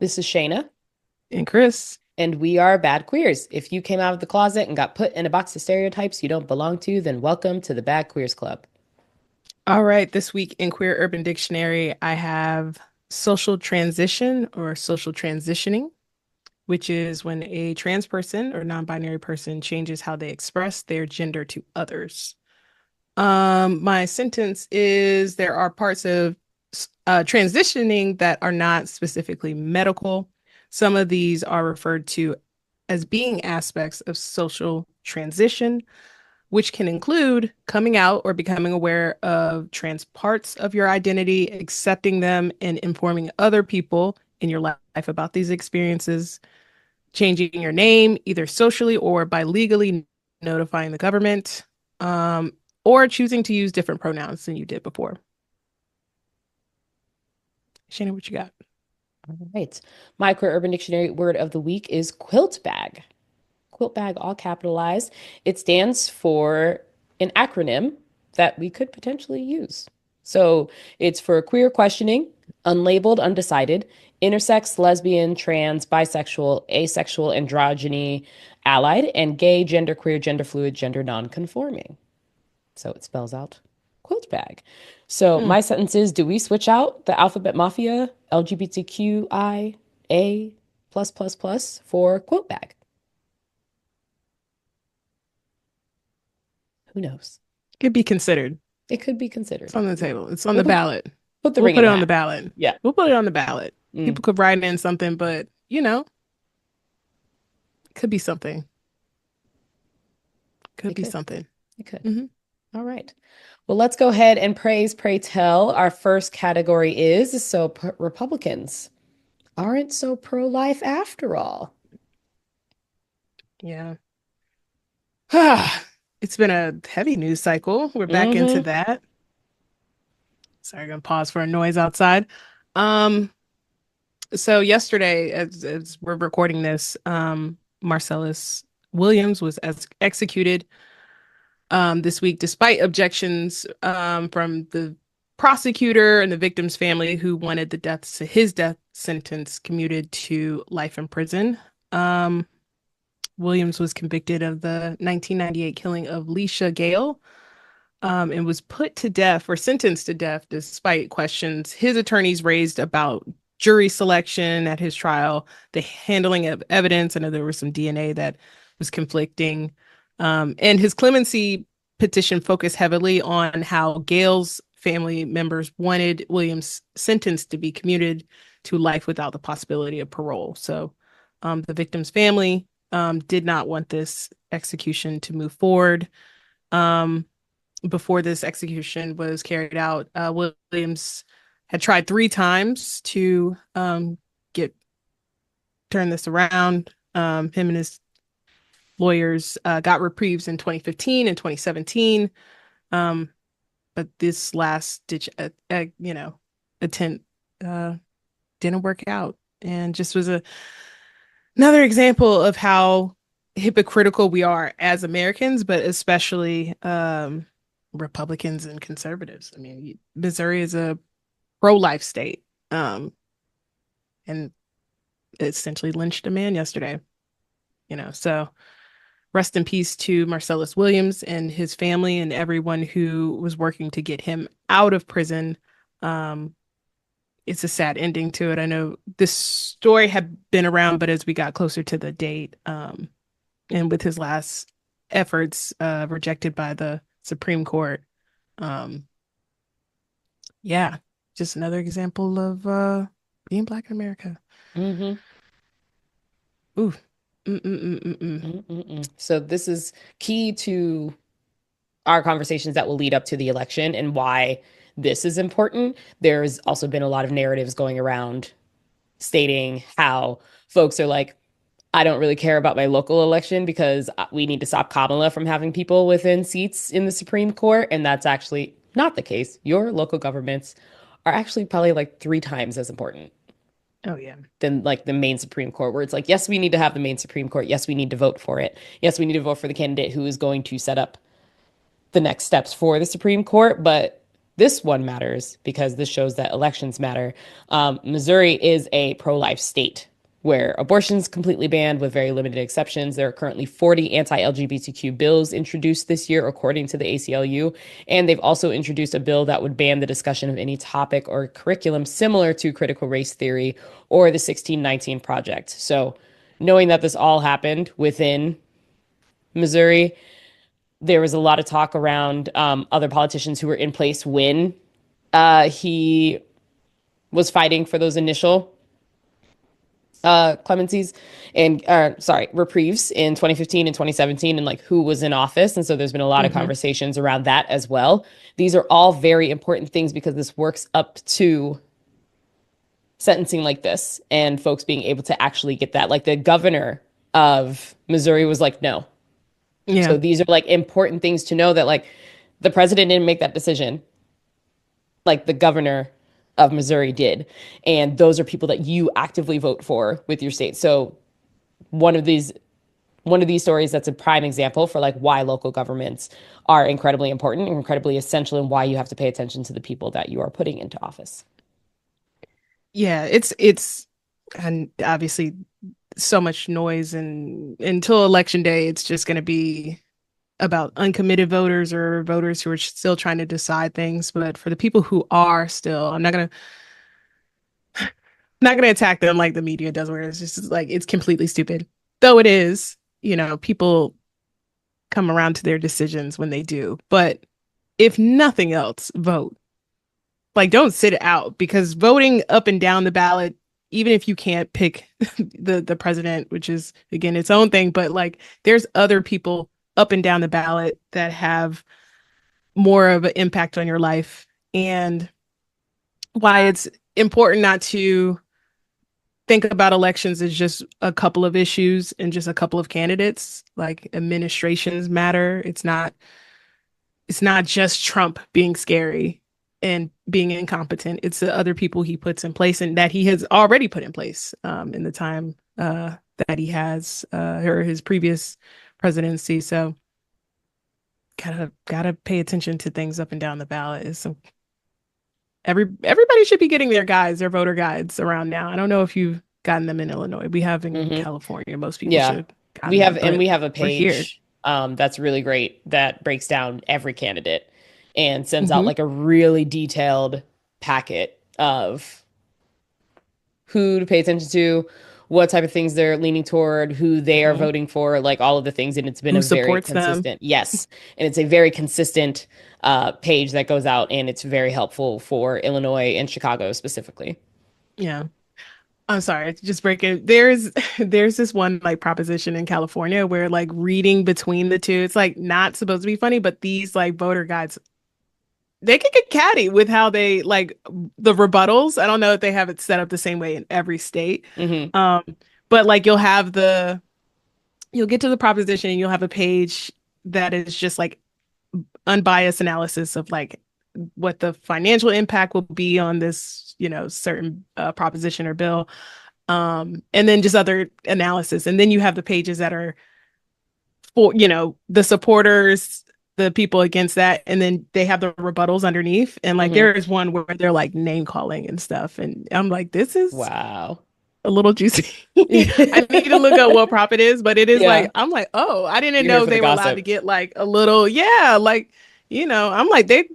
This is Shana, And Kris. and we are Bad Queers. If you came out of the closet and got put in a box of stereotypes you don't belong to, then welcome to the Bad Queers Club. All right, this week in Queer Urban Dictionary, I have social transition or social transitioning, which is when a trans person or non-binary person changes how they express their gender to others. My sentence is there are parts of transitioning that are not specifically medical. Some of these are referred to as being aspects of social transition, which can include coming out or becoming aware of trans parts of your identity, accepting them, and informing other people in your life about these experiences, changing your name, either socially or by legally notifying the government, or choosing to use different pronouns than you did before. Shana, what you got? All right. My Queer Urban Dictionary word of the week is quilt bag. Quilt bag, all capitalized. It stands for an acronym that we could potentially use. So it's for queer questioning, unlabeled, undecided, intersex, lesbian, trans, bisexual, asexual, androgyny, allied, and gay, genderqueer, gender fluid, gender nonconforming. So it spells out quilt bag. So Mm. my sentence is, do we switch out the alphabet mafia, LGBTQIA plus for quilt bag? Who knows? Could be considered. It could be It's considered. on the table. It's on We'll the ballot. put the We'll ring put in it the on the hat. ballot. Yeah. We'll put it on the ballot. Mm, People could write in something, but could be something. Could it be could. something. It could. Hmm. All right. Well, let's go ahead and praise, pray tell. Our first category is Republicans aren't so pro-life after all. Yeah. It's been a heavy news cycle. We're back into Mm-hmm. that. Sorry, I'm gonna pause for a noise outside. Um, so yesterday, as we're recording this, Marcellus Williams was executed this week, despite objections from the prosecutor and the victim's family who wanted his death sentence commuted to life in prison. Um, Williams was convicted of the 1998 killing of Leisha Gale, and was put to death or sentenced to death despite questions his attorneys raised about jury selection at his trial, the handling of evidence. I know there was some DNA that was conflicting. And his clemency petition focused heavily on how Gale's family members wanted Williams' sentence to be commuted to life without the possibility of parole. So the victim's family did not want this execution to move forward. Um, Before this execution was carried out, Williams had tried 3 times to get turn this around. Him and his lawyers got reprieves in 2015 and 2017, but this last ditch, attempt didn't work out, and just was another example of how hypocritical we are as Americans, but especially Republicans and conservatives. I mean, Missouri is a pro-life state, and it essentially lynched a man yesterday. So rest in peace to Marcellus Williams and his family and everyone who was working to get him out of prison. Um, it's a sad ending to it. I know this story had been around, but as we got closer to the date, and with his last efforts rejected by the Supreme Court, um, yeah, just another example of being Black in America. Mm-hmm. Ooh. Mm-mm-mm-mm-mm. Mm-mm-mm. So this is key to our conversations that will lead up to the election and why this is important. There's also been a lot of narratives going around stating how folks are like, I don't really care about my local election because we need to stop Kamala from having people within seats in the Supreme Court. And that's actually not the case. Your local governments are actually probably like 3 times as important Oh yeah. than like the main Supreme Court, where it's like, yes, we need to have the main Supreme Court. Yes, we need to vote for it. Yes, we need to vote for the candidate who is going to set up the next steps for the Supreme Court. But this one matters because this shows that elections matter. Missouri is a pro-life state where abortion is completely banned with very limited exceptions. There are currently 40 anti-LGBTQ bills introduced this year, according to the ACLU. And they've also introduced a bill that would ban the discussion of any topic or curriculum similar to critical race theory or the 1619 Project. So knowing that this all happened within Missouri, there was a lot of talk around other politicians who were in place when he was fighting for those initial clemencies and reprieves in 2015 and 2017, and like who was in office. And so there's been a lot of conversations around that as well. These are all very important things because this works up to sentencing like this and folks being able to actually get that. Like the governor of Missouri was like, no. Yeah. So these are like important things to know, that like the president didn't make that decision. Like the governor of Missouri did. And those are people that you actively vote for with your state. So one of these stories that's a prime example for like why local governments are incredibly important and incredibly essential, and why you have to pay attention to the people that you are putting into office. Yeah, and obviously so much noise, and until election day, it's just going to be about uncommitted voters or voters who are still trying to decide things. But for the people who are still, I'm not gonna attack them like the media does, where it's just like it's completely stupid. Though it is, people come around to their decisions when they do. But if nothing else, vote. Like, don't sit it out, because voting up and down the ballot, even if you can't pick the president, which is again its own thing, but like there's other people up and down the ballot that have more of an impact on your life, and why it's important not to think about elections as just a couple of issues and just a couple of candidates. Like, administrations matter. It's not just Trump being scary and being incompetent. It's the other people he puts in place and that he has already put in place in the time that he has or his previous presidency. So gotta pay attention to things up and down the ballot. Everybody should be getting their voter guides around now. I don't know if you've gotten them in Illinois. We have in California. Most people should have we have them, and we have a here. page that's really great that breaks down every candidate and sends out like a really detailed packet of who to pay attention to, what type of things they're leaning toward, who they are voting for, like all of the things. And it's been Who a very supports them. consistent, yes. And it's a very consistent page that goes out, and it's very helpful for Illinois and Chicago specifically. Yeah. I'm sorry, just breaking. There's this one like proposition in California where like reading between the two, it's like not supposed to be funny, but these like voter guides, they can get catty with how they like the rebuttals. I don't know if they have it set up the same way in every state. But like you'll get to the proposition and you'll have a page that is just like unbiased analysis of like what the financial impact will be on this, certain proposition or bill. And then just other analysis. And then you have the pages that are for, the supporters, the people against that, and then they have the rebuttals underneath. And like there is one where they're like name calling and stuff. And I'm like, this is wow, a little juicy. I need to look up what prop it is, but it is like, I'm like, oh, I didn't know they were allowed to get like a little, like, I'm like, they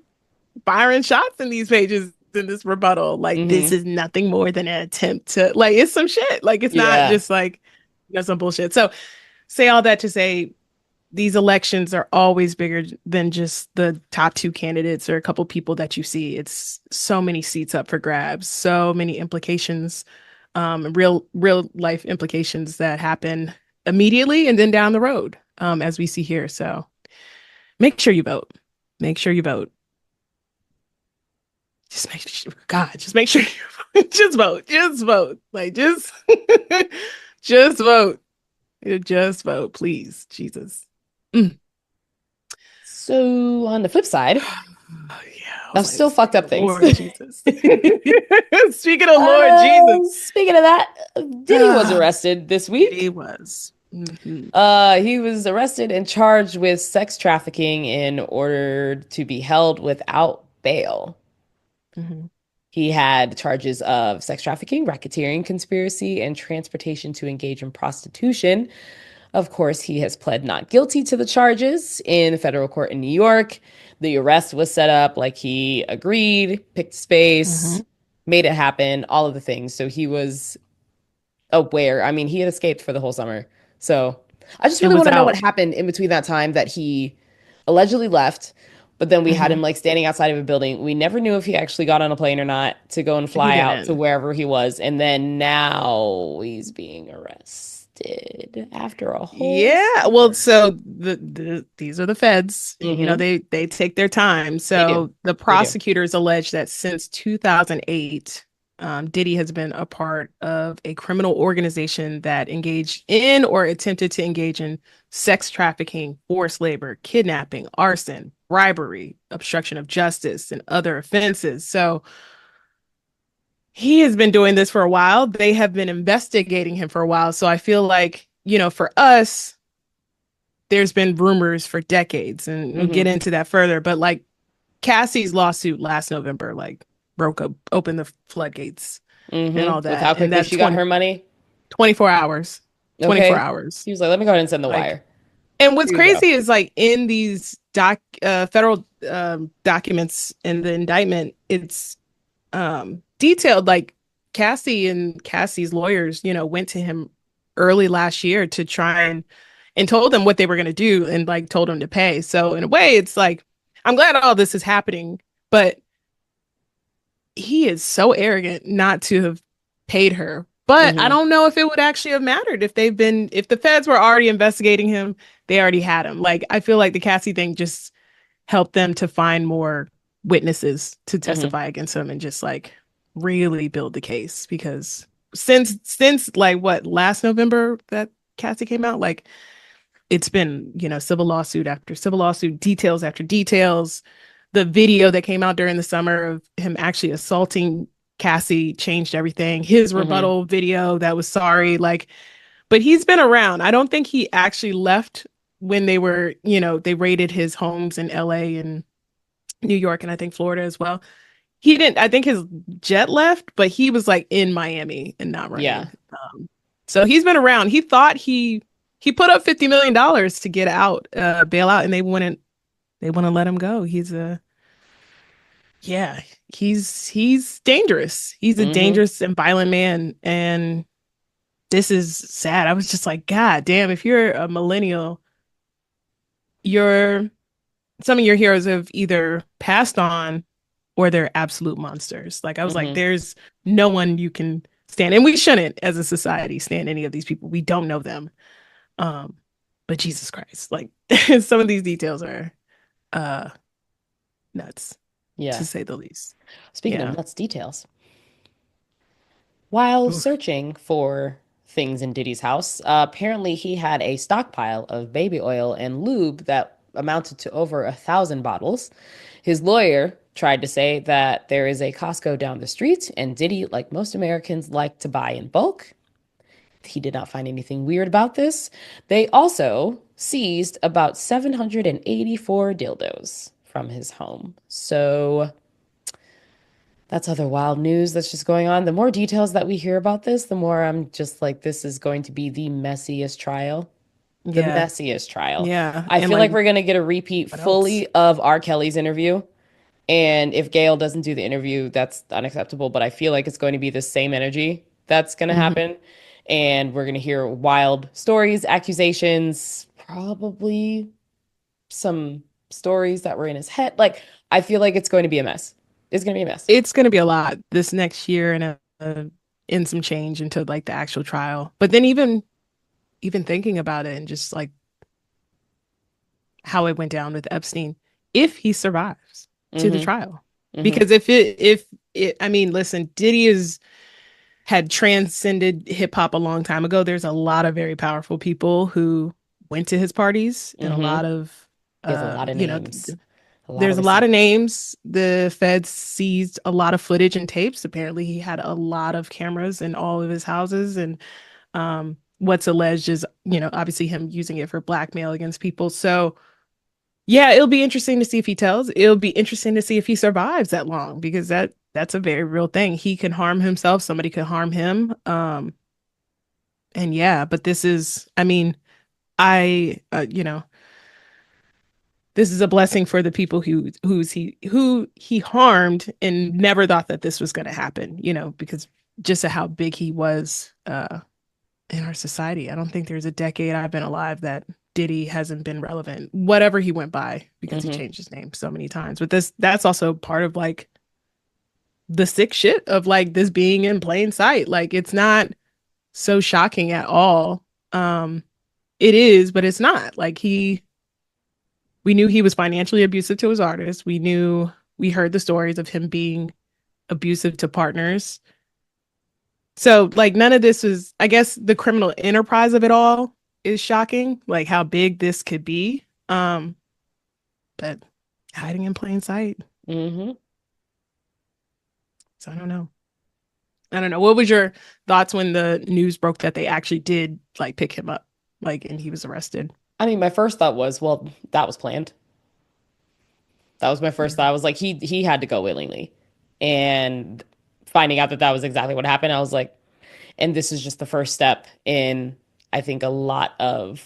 firing shots in these pages in this rebuttal. Like, this is nothing more than an attempt to like, it's some shit. Like, it's not just like, some bullshit. So say all that to say, these elections are always bigger than just the top two candidates or a couple people that you see. It's so many seats up for grabs, so many implications, real life implications that happen immediately and then down the road, as we see here. So make sure you vote. Make sure you vote. Just make sure, God, just make sure you just vote. Just vote. Like, just, just vote. Just vote, please. Jesus. So on the flip side, I'm still fucked up things. Lord Jesus. Speaking of Lord Jesus. Speaking of that, Diddy was arrested this week. He was. He was arrested and charged with sex trafficking in order to be held without bail. Hmm. He had charges of sex trafficking, racketeering, conspiracy, and transportation to engage in prostitution. Of course, he has pled not guilty to the charges in federal court in New York. The arrest was set up like he agreed, picked Hmm. space, made it happen, all of the things. So he was aware. I mean, he had escaped for the whole summer. So I just And really was want to know what out. happened in between that time that he allegedly left, but then we had Hmm. him like standing outside of a building. We never knew if he actually got on a plane or not to go and He fly out to didn't. wherever he was. And then now he's being arrested after a whole Yeah, well, summer. so these are the feds, and Mm-hmm. they take their time. They do. So the They do. prosecutors allege that since 2008, Diddy has been a part of a criminal organization that engaged in or attempted to engage in sex trafficking, forced labor, kidnapping, arson, bribery, obstruction of justice, and other offenses. So he has been doing this for a while. They have been investigating him for a while. So I feel like, for us, there's been rumors for decades, and we'll get Mm-hmm. into that further. But like Cassie's lawsuit last November, like broke up, opened the floodgates and all Mm-hmm. With that. how And quickly that she got her money. 24 hours, 24 Okay. hours. He was like, let me go ahead and send the Like, wire. and what's Here you go. crazy is like in these federal documents in the indictment, it's detailed like Cassie and Cassie's lawyers, went to him early last year to try and told them what they were going to do and like told him to pay. So in a way, it's like I'm glad all this is happening, but he is so arrogant not to have paid her. But I Mm-hmm. don't know if it would actually have mattered if the feds were already investigating him, they already had him. Like I feel like the Cassie thing just helped them to find more witnesses to Mm-hmm. testify against him and just like really build the case because since like what last November that Cassie came out, like it's been, civil lawsuit after civil lawsuit, details after details. The video that came out during the summer of him actually assaulting Cassie changed everything. His Mm-hmm. rebuttal video that was sorry, like, but he's been around. I don't think he actually left when they were, they raided his homes in LA and New York and I think Florida as well. He didn't, I think his jet left, but he was like in Miami and not Yeah. running. So he's been around. He thought he put up $50 million to get out, bail out, and they wouldn't let him go. Yeah, he's dangerous. He's a Mm-hmm. dangerous and violent man. And this is sad. I was just like, God damn, if you're a millennial, your some of your heroes have either passed on or they're absolute monsters. Like I was like, Mm-hmm. there's no one you can stand, and we shouldn't as a society stand any of these people. We don't know them. Um, but Jesus Christ, like some of these details are uh nuts, to Yeah. say the least. Speaking of Yeah. nuts details, while Oof. searching for things in Diddy's house, apparently he had a stockpile of baby oil and lube that amounted to over 1,000 bottles. His lawyer tried to say that there is a Costco down the street, and Diddy, like most Americans, like to buy in bulk. He did not find anything weird about this. They also seized about 784 dildos from his home. So that's other wild news that's just going on. The more details that we hear about this, the more I'm just like, this is going to be the messiest trial. The Yeah. messiest trial. Yeah. I And feel like like we're going to get a repeat what else? fully of R. Kelly's interview. And if Gail doesn't do the interview, that's unacceptable. But I feel like it's going to be the same energy that's going to Hmm. happen. And we're going to hear wild stories, accusations, probably some stories that were in his head. Like, I feel like it's going to be a mess. It's going to be a mess. It's gonna be a lot this next year and in some change into like the actual trial. But then even thinking about it and just like how it went down with Epstein, if he survives to the Mm-hmm. trial. Mm-hmm. Because if it I mean, listen, Diddy is had transcended hip hop a long time ago. There's a lot of very powerful people who went to his parties and a Mm-hmm. lot of He has a lot of names, a lot of there's a lot of receipts. names. The feds seized a lot of footage and tapes. Apparently, he had a lot of cameras in all of his houses, and what's alleged is, obviously him using it for blackmail against people. So Yeah, it'll be interesting to see if he tells. It'll be interesting to see if he survives that long because that's a very real thing. He can harm himself, somebody could harm him. And yeah, but this is, I mean, this is a blessing for the people who he harmed and never thought that this was going to happen, because just how big he was in our society. I don't think there's a decade I've been alive that Diddy hasn't been relevant, whatever he went by, because he Hmm. changed his name so many times. But that's also part of like the sick shit of like this being in plain sight. Like it's not so shocking at all. It is, but it's not. Like we knew he was financially abusive to his artists. We heard the stories of him being abusive to partners. So like none of this was, I guess the criminal enterprise of it all is shocking, like how big this could be. But hiding in plain sight. Hmm. So I don't know. I don't know. What was your thoughts when the news broke that they actually did like pick him up, like, and he was arrested? I mean, my first thought was, well, that was planned. That was my first thought. I was like, he had to go willingly. And finding out that that was exactly what happened, I was like, and this is just the first step in, I think, a lot of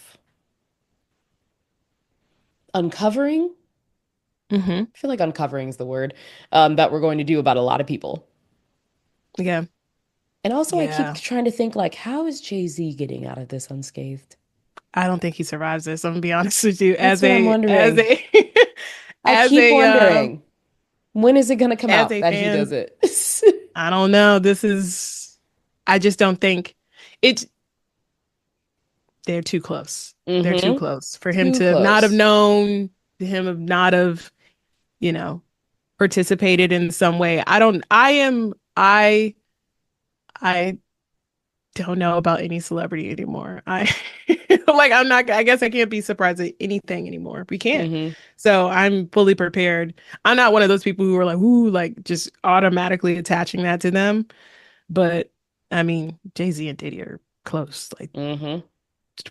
uncovering. Mm-hmm. I feel like uncovering is the word that we're going to do about a lot of people. Yeah. And also, I keep Yeah. trying to think, like, how is Jay-Z getting out of this unscathed? I don't think he survives this. I'm gonna be honest with you. That's what I'm As wondering. a I as keep a wondering, when is it going to come as out a that he does fan, it? I don't know. I just don't think it they're too close. They're too Mm-hmm. close for him Too to not have close. known, him of not have, you know, participated in some way. I don't know about any celebrity anymore. I guess I can't be surprised at anything anymore. We can't. Mm-hmm. So I'm fully prepared. I'm not one of those people who are like, ooh, like just automatically attaching that to them. But I mean, Jay-Z and Diddy are close, like Mm-hmm.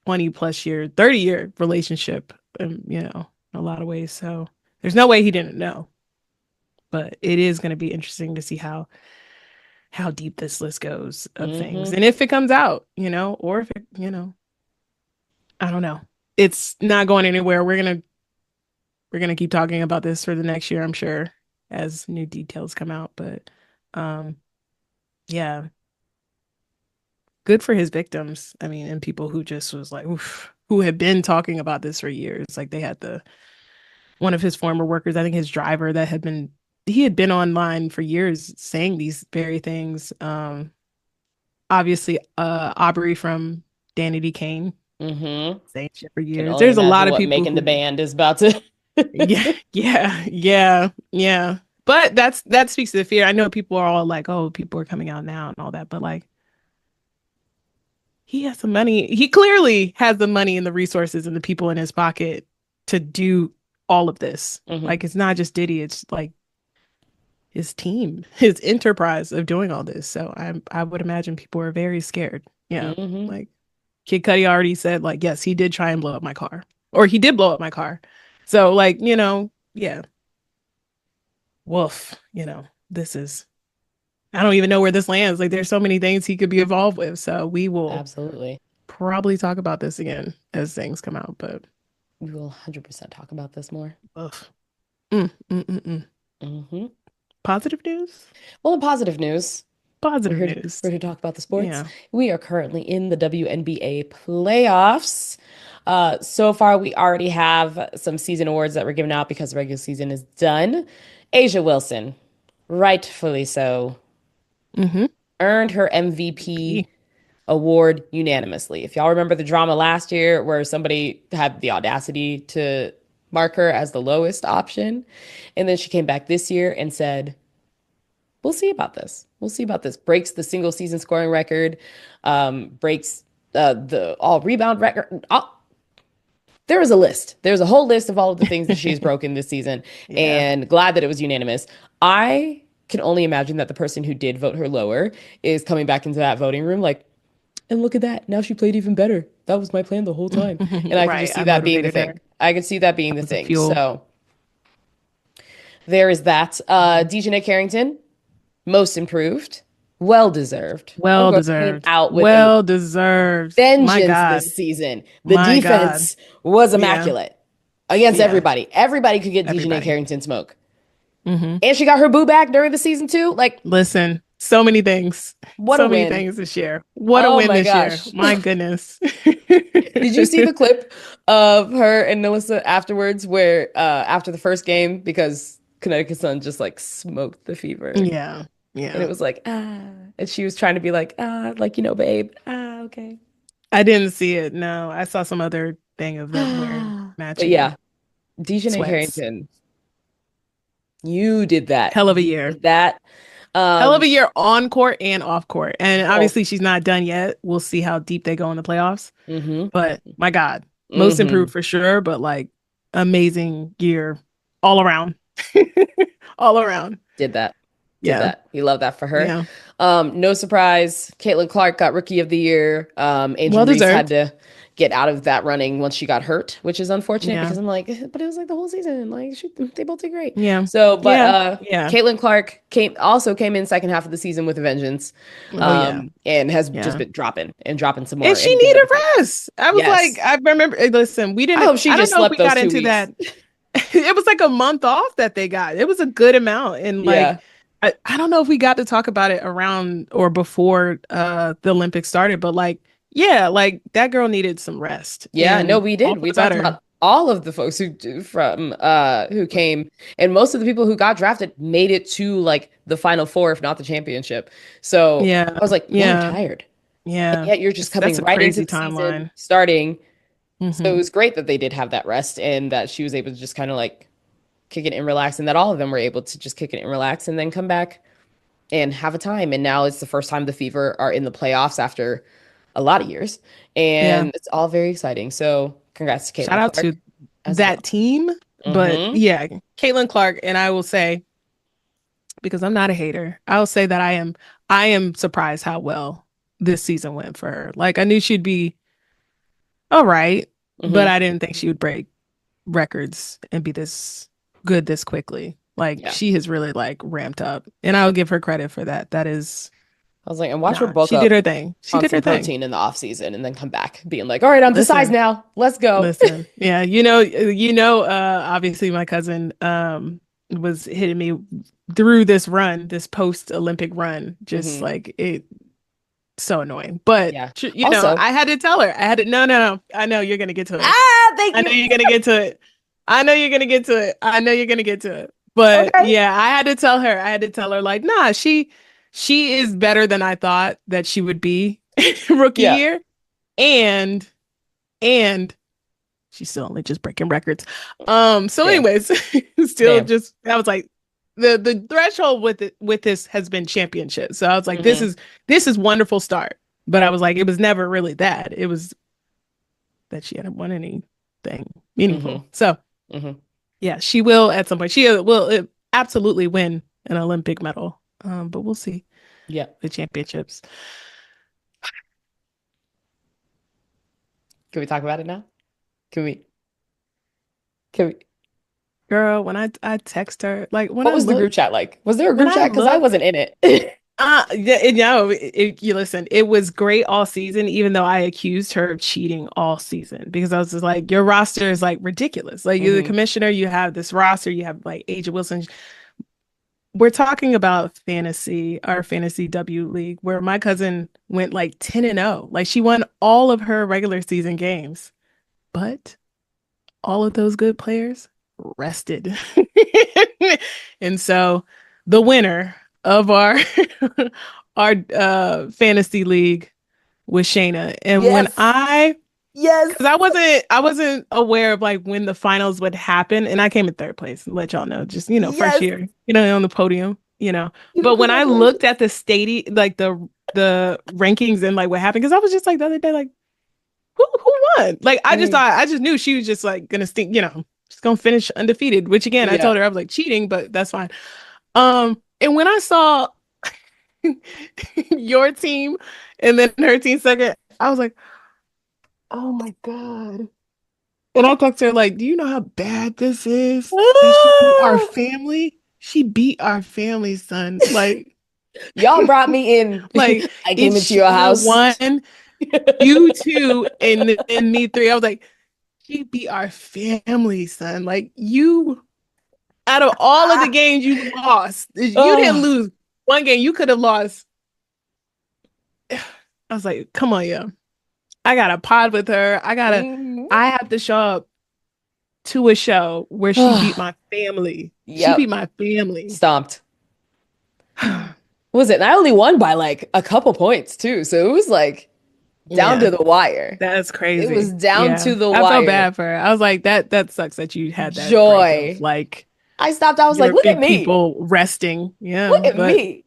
20 plus year, 30-year relationship, in a lot of ways. So there's no way he didn't know. But it is going to be interesting to see how deep this list goes of things. Mm-hmm. And if it comes out, or if it, I don't know. It's not going anywhere. We're gonna keep talking about this for the next year, I'm sure, as new details come out. But um yeah, good for his victims. I mean, and people who just was like, oof, who had been talking about this for years. Like they had the one of his former workers, I think his driver that he had been online for years saying these very things. Obviously Aubrey from Danny D. Kane Mm-hmm. saying shit for Can years. only There's a lot imagine of what people making the who band is about to. yeah, yeah, yeah, yeah. But that speaks to the fear. I know people are all like, oh, people are coming out now and all that, but like he has the money. He clearly has the money and the resources and the people in his pocket to do all of this. Hmm. Like it's not just Diddy, it's like his team, his enterprise of doing all this. So I would imagine people are very scared. Yeah. Hmm. Like Kid Cudi already said, like, yes, he did try and blow up my car. Or he did blow up my car. So like, yeah, woof, this is I don't even know where this lands. Like there's so many things he could be involved with. So we will Absolutely. probably talk about this again as things come out. But We will 100% talk about this more. ugh. Mm, mm, mm, mm. Hmm. Positive news? Well, in positive news, we're Positive here to, news. we're here to talk about the sports. Yeah. We are currently in the WNBA playoffs. So far, we already have some season awards that were given out because the regular season is done. Asia Wilson, rightfully so, Mm-hmm. earned her MVP MVP. award unanimously. If y'all remember the drama last year where somebody had the audacity to mark her as the lowest option, and then she came back this year and said, we'll see about this. We'll see about this. Breaks the single season scoring record, breaks the all rebound record. There was a list. There's a whole list of all of the things that she's broken this season, Yeah. and glad that it was unanimous. I can only imagine that the person who did vote her lower is coming back into that voting room like, and look at that. Now she played even better. That was my plan the whole time. And I can Right. just see I that being the motivated thing. her. I could see that being the was the thing. fuel. So there is that. DJ Carrington, most improved, well deserved. Of Well course, came deserved. out with a Well deserved. My vengeance God. this season. The My God. defense was Yeah. immaculate against Yeah. everybody. Everybody could get DJ Everybody. Carrington smoke. Hmm. And she got her boo back during the season too. Like, Listen, so many things. what a So many win. things this year. What a Oh win my this year. gosh. My goodness. Did you see the clip of her and Melissa afterwards where after the first game because Connecticut Sun just like smoked the Fever Yeah. and it Yeah. was like and she was trying to be like babe okay. I didn't see it. No, I saw some other thing of them wearing But matching yeah, Dejanay sweats. Carrington, you did that. Hell of a You year. did that. Hell of Um a year on court and off court. And both. obviously she's not done yet. We'll see how deep they go in the playoffs. Mm-hmm. But my God, most Mm-hmm. improved for sure, but like amazing year all around. All around. Did that. Did Yeah. that. We love that for her. Yeah. No surprise, Caitlin Clark got Rookie of the Year. Angel Well Reese had deserved. to get out of that running once she got hurt, which is unfortunate Yeah. because I'm like, but it was like the whole season. Like, shoot, they both did great. Yeah. So, but Yeah. Yeah. Caitlin Clark came in second half of the season with a vengeance, Oh yeah. and has just Yeah. been dropping and dropping some more And she and been needed able to. rest. I was like, Yes, I remember, listen, we I didn't, hope she I don't just know if slept we those got two into weeks. that. It was like a month off that they got. It was a good amount. And like, Yeah, I don't know if we got to talk about it around or before the Olympics started, but like, yeah, like that girl needed some rest yeah. No, and we all did. for We the talked better. about all of the folks who came, and most of the people who got drafted made it to like the final four, if not the championship. So Yeah. I was like, y'all are Yeah. tired, and Yeah. yet you're just That's coming a right into crazy the season timeline. starting. So it Hmm. was great that they did have that rest and that she was able to just kind of like kick it and relax, and that all of them were able to just kick it and relax and then come back and have a time. And now it's the first time the Fever are in the playoffs after a lot of years, Yeah. and it's all very exciting. So congrats to Shout Caitlin out Clark to as well. that team. But Mm-hmm. yeah, Caitlin Clark, and I will say, because I'm not a hater, I'll say that I am surprised how well this season went for her. Like I knew she'd be all right, but Mm-hmm. I didn't think she would break records and be this good this quickly. Like Yeah. she has really like ramped up. And I'll give her credit for that. That is I was like, and watch her nah, bulk she did up her thing. She on did some her thing. protein in the off season and then come back being like, all right, I'm to size Listen, now. Let's go. listen. Yeah, obviously my cousin was hitting me through this run, this post-Olympic run, just Hmm. like it so annoying. But Yeah. Also, I had to tell her. I had to no, no, no. I know you're gonna get to it. thank I know you. you're gonna get to it. I know you're gonna get to it. I know you're gonna get to it. But Okay. yeah, I had to tell her. I had to tell her like, nah, she is better than I thought that she would be rookie Yeah. year. And and she's still only just breaking records. So Damn. anyways, still Damn. just I was like the threshold with this has been championship. So I was like, Hmm. this is wonderful start. But I was like, it was never really that. It was that she hadn't won anything Hmm. meaningful. So Hmm. yeah, she will at some point. She will absolutely win an Olympic medal. But we'll see Yeah. the championships. Can we talk about it now? Can we? Can we? Girl, when I text her, like What was the group chat like? Was there a when group I chat? Because I look, wasn't in it. you listen, it was great all season, even though I accused her of cheating all season because I was just like, your roster is like ridiculous. Like you're the Hmm. commissioner, you have this roster, you have like Aja Wilson. We're talking about our fantasy W league, where my cousin went like 10-0. Like she won all of her regular season games, but all of those good players rested. And so the winner of our our fantasy league was Shana. And when Yes. because Yes. I wasn't aware of like when the finals would happen, and I came in third place. Let y'all know, just first Yes. year, on the podium. But when I looked Congratulations. at the stadium, like the rankings and like what happened, because I was just like the other day, like who won? Like Mhm. I just knew she was just like gonna stink, just gonna finish undefeated. Which again, I Yeah. told her I was like cheating, but that's fine. And when I saw your team and then her team second, I was like, oh my God. And I text her like, "Do you know how bad this is? That she beat our Ah! family. She beat our family, son. Y'all brought me in. Like I came it's into your Shana house. one, you two, and then me three." I was like, "She beat our family, son. Like you, out of all of the games you lost, you didn't Oh. lose one game. You could have lost." I was like, "Come on, yo. I got to pod with her. Mhm. I have to show up to a show where she beat my family. She beat Yep. my family." Stomped. Was it? And I only won by like a couple points too. So it was like down Yeah, to the wire. that's It was crazy. down Yeah. to the I felt wire. bad for her. I was like, that sucks that you had that break of Joy. like I stopped. I was like, your look at big me. people resting. Yeah, Look at but me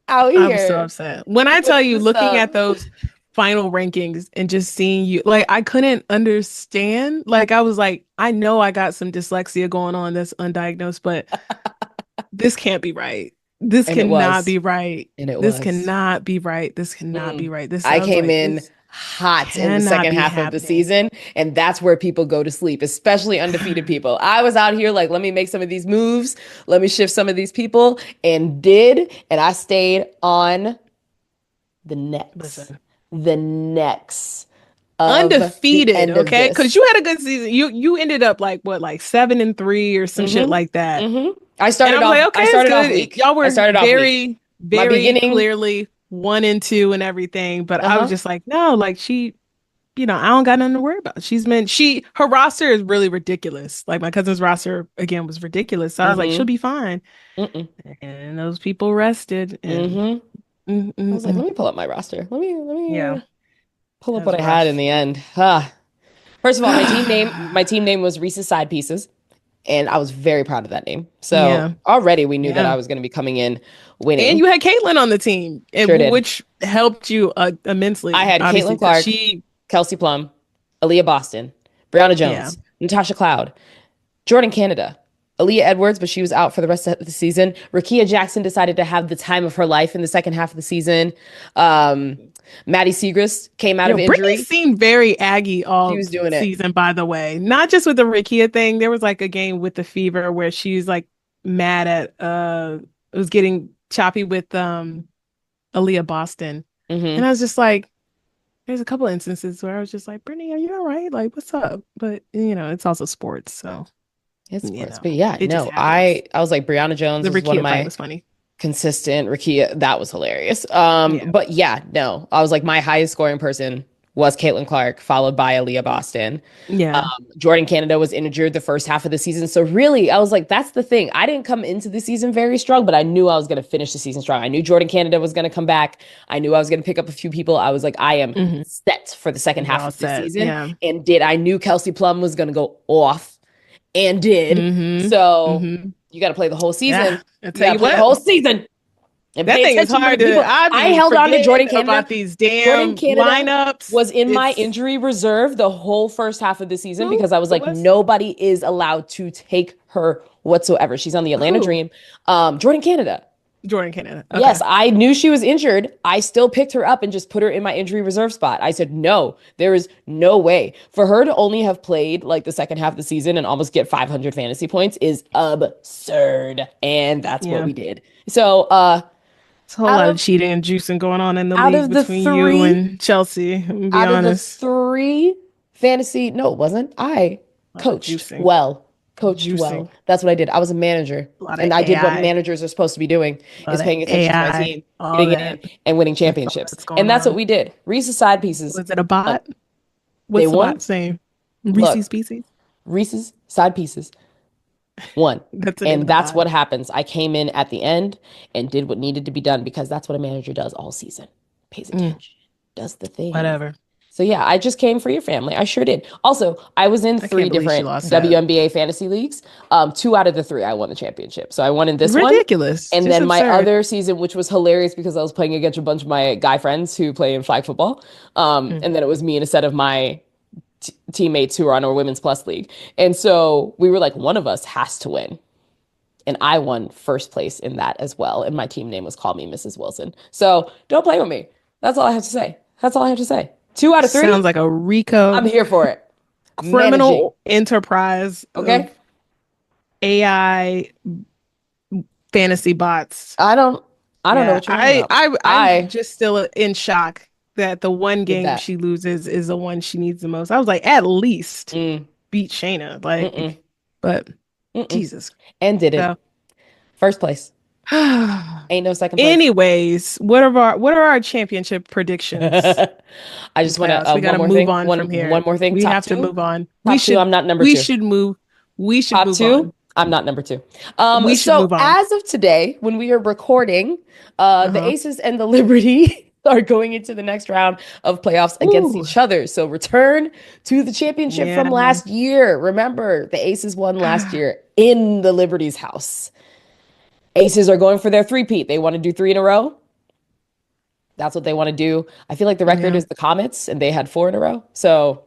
out I was so here upset. When I with tell you, the looking at stuff. those final rankings and just seeing you, like, I couldn't understand. Like, I was like, I know I got some dyslexia going on that's undiagnosed, but this can't be right. This And it cannot was. be right. And it This was. cannot be right. This cannot be Mm. right. This, I I was came like, in this hot in the cannot second be half of the happening. season, and that's where people go to sleep, especially undefeated people. I was out here like, let me make some of these moves, let me shift some of these people, and did, and I stayed on the necks, Listen, the necks of the undefeated, end of okay? Because this. you had a good season. You ended up like what, like 7-3 or some shit hmm like that. hmm And I was like, okay, I it's started off good. weak. Y'all I were started off weak. very, My very beginning, clearly 1 and 2 and everything. But I was uh-huh. just like, no, like I don't got nothing to worry about. Her roster is really ridiculous. Like my cousin's roster again was ridiculous. So I was like, she'll hmm be fine. Mm-mm. And those people rested and hmm I was like, let mm. me pull up my roster. Let me Yeah, pull that up what was I had in rough. the end. First of all, my team name was Reese's Side Pieces, and I was very proud of that name. So Yeah, already we knew that yeah. I was going to be coming in And winning. you had Caitlyn on the team, Sure did. which helped you I immensely, had obviously, Caitlin because Clark, Kelsey Plum, Aaliyah Boston, Brianna yeah, Jones, Natasha Cloud, Jordan Canada, Aaliyah Edwards, but she was out for the rest of the season. Rakia Jackson decided to have the time of her life in the second half of the season. Um, Maddie Siegrist came out yo, of Brittany injury. seemed very Aggie She all was doing it. season, by the way. Not just with the Rikia thing. There was like a game with the Fever where she's like mad at it was getting choppy with Aaliyah Boston, and hmm I was just like, there's a couple instances where I was just like, Brittany, are you all right? Like, what's up? But it's also sports, so It's you sports. know, But yeah, it just no, happens. I was like Brianna Jones The was one of Rikia fight my was funny. consistent. Rakia, that was hilarious. Yeah. But yeah, no, I was like my highest scoring person was Caitlin Clark, followed by Aaliyah Boston. Yeah. Jordan Canada was injured the first half of the season. So really, I was like, that's the thing. I didn't come into the season very strong, but I knew I was going to finish the season strong. I knew Jordan Canada was going to come back. I knew I was going to pick up a few people. I was like, I am Hmm. set for the second You're half all of the set. season. Yeah. And did. I knew Kelsey Plum was going to go off and did. Hmm. So Hmm. you got to play the whole Yeah. season. I'll You tell got to you play the what, whole season and that pay thing is attention to the hard to, people. I I be held on to forgetting Jordan Canada. about these Jordan damn Canada lineups. was in my It's injury reserve the whole first half of the season who? because I was Who like, was nobody is allowed to take her whatsoever. She's on the Atlanta who? Dream. Jordan Canada. Jordan Canada. Yes, Okay. I knew she was injured. I still picked her up and just put her in my injury reserve spot. I said, no, there is no way. For her to only have played like the second half of the season and almost get 500 fantasy points is absurd. And that's what Yeah. we did. So, It's a whole out lot of of cheating and juicing going on in the out league of the between you three and Chelsea. I'm gonna be out of the honest. three fantasy, no, it wasn't. I A lot of coached juicing. well. Coached well. Juicing. That's what I did. I was a manager A lot of and I did what AI. managers are supposed to be doing A lot is of paying attention to my AI. team, All getting it in that. and winning That's all championships. that's going And that's what on. we did. Reese's side pieces Was it a won. bot? They What's the won. bot saying? Reese's Look, Pieces? Reese's side pieces won. That's the name And of the that's bot. what happens. I came in at the end and did what needed to be done because that's what a manager does all season. Pays Mm, attention, does the things. whatever. So yeah, I just came for your family. I sure did. Also, I was in I three can't believe she different lost that. WNBA fantasy leagues. Two out of the three, I won the championship. So I won in this one. Ridiculous. And Just then my absurd. other season, which was hilarious because I was playing against a bunch of my guy friends who play in flag football. Mm. And then it was me and a set of my teammates who are on our women's plus league. And so we were like, one of us has to win. And I won first place in that as well. And my team name was Call Me Mrs. Wilson. So don't play with me. That's all I have to say. That's all I have to say. Two out of three, Sounds like a I'm Rico. here for it. managing. criminal enterprise Okay. of AI fantasy bots. I don't I don't know Yeah, what you're talking about. I'm I just still in shock that the one did game that. she loses is the one she needs the most. I was like, at least Mm, beat Shayna. mm-mm, But mm-mm. Jesus. And didn't. So First place. Ain't no second place. anyways, what are our championship predictions I in the just want to playoffs? We got one to more move thing. on from One here. more thing. We Top have to two. move on. Top two. I'm not number two. We should Top move on. two. I'm not number two. We should So move on. as of today, when we are recording, the Uh-huh. Aces and the Liberty are going into the next round of playoffs against Ooh. each other. So return to the championship Yeah. from last year. Remember, the Aces won last year in the Liberty's house. Aces are going for their three-peat. They want to do three in a row. That's what they want to do. I feel like the record Yeah. is the Comets, and they had four in a row. So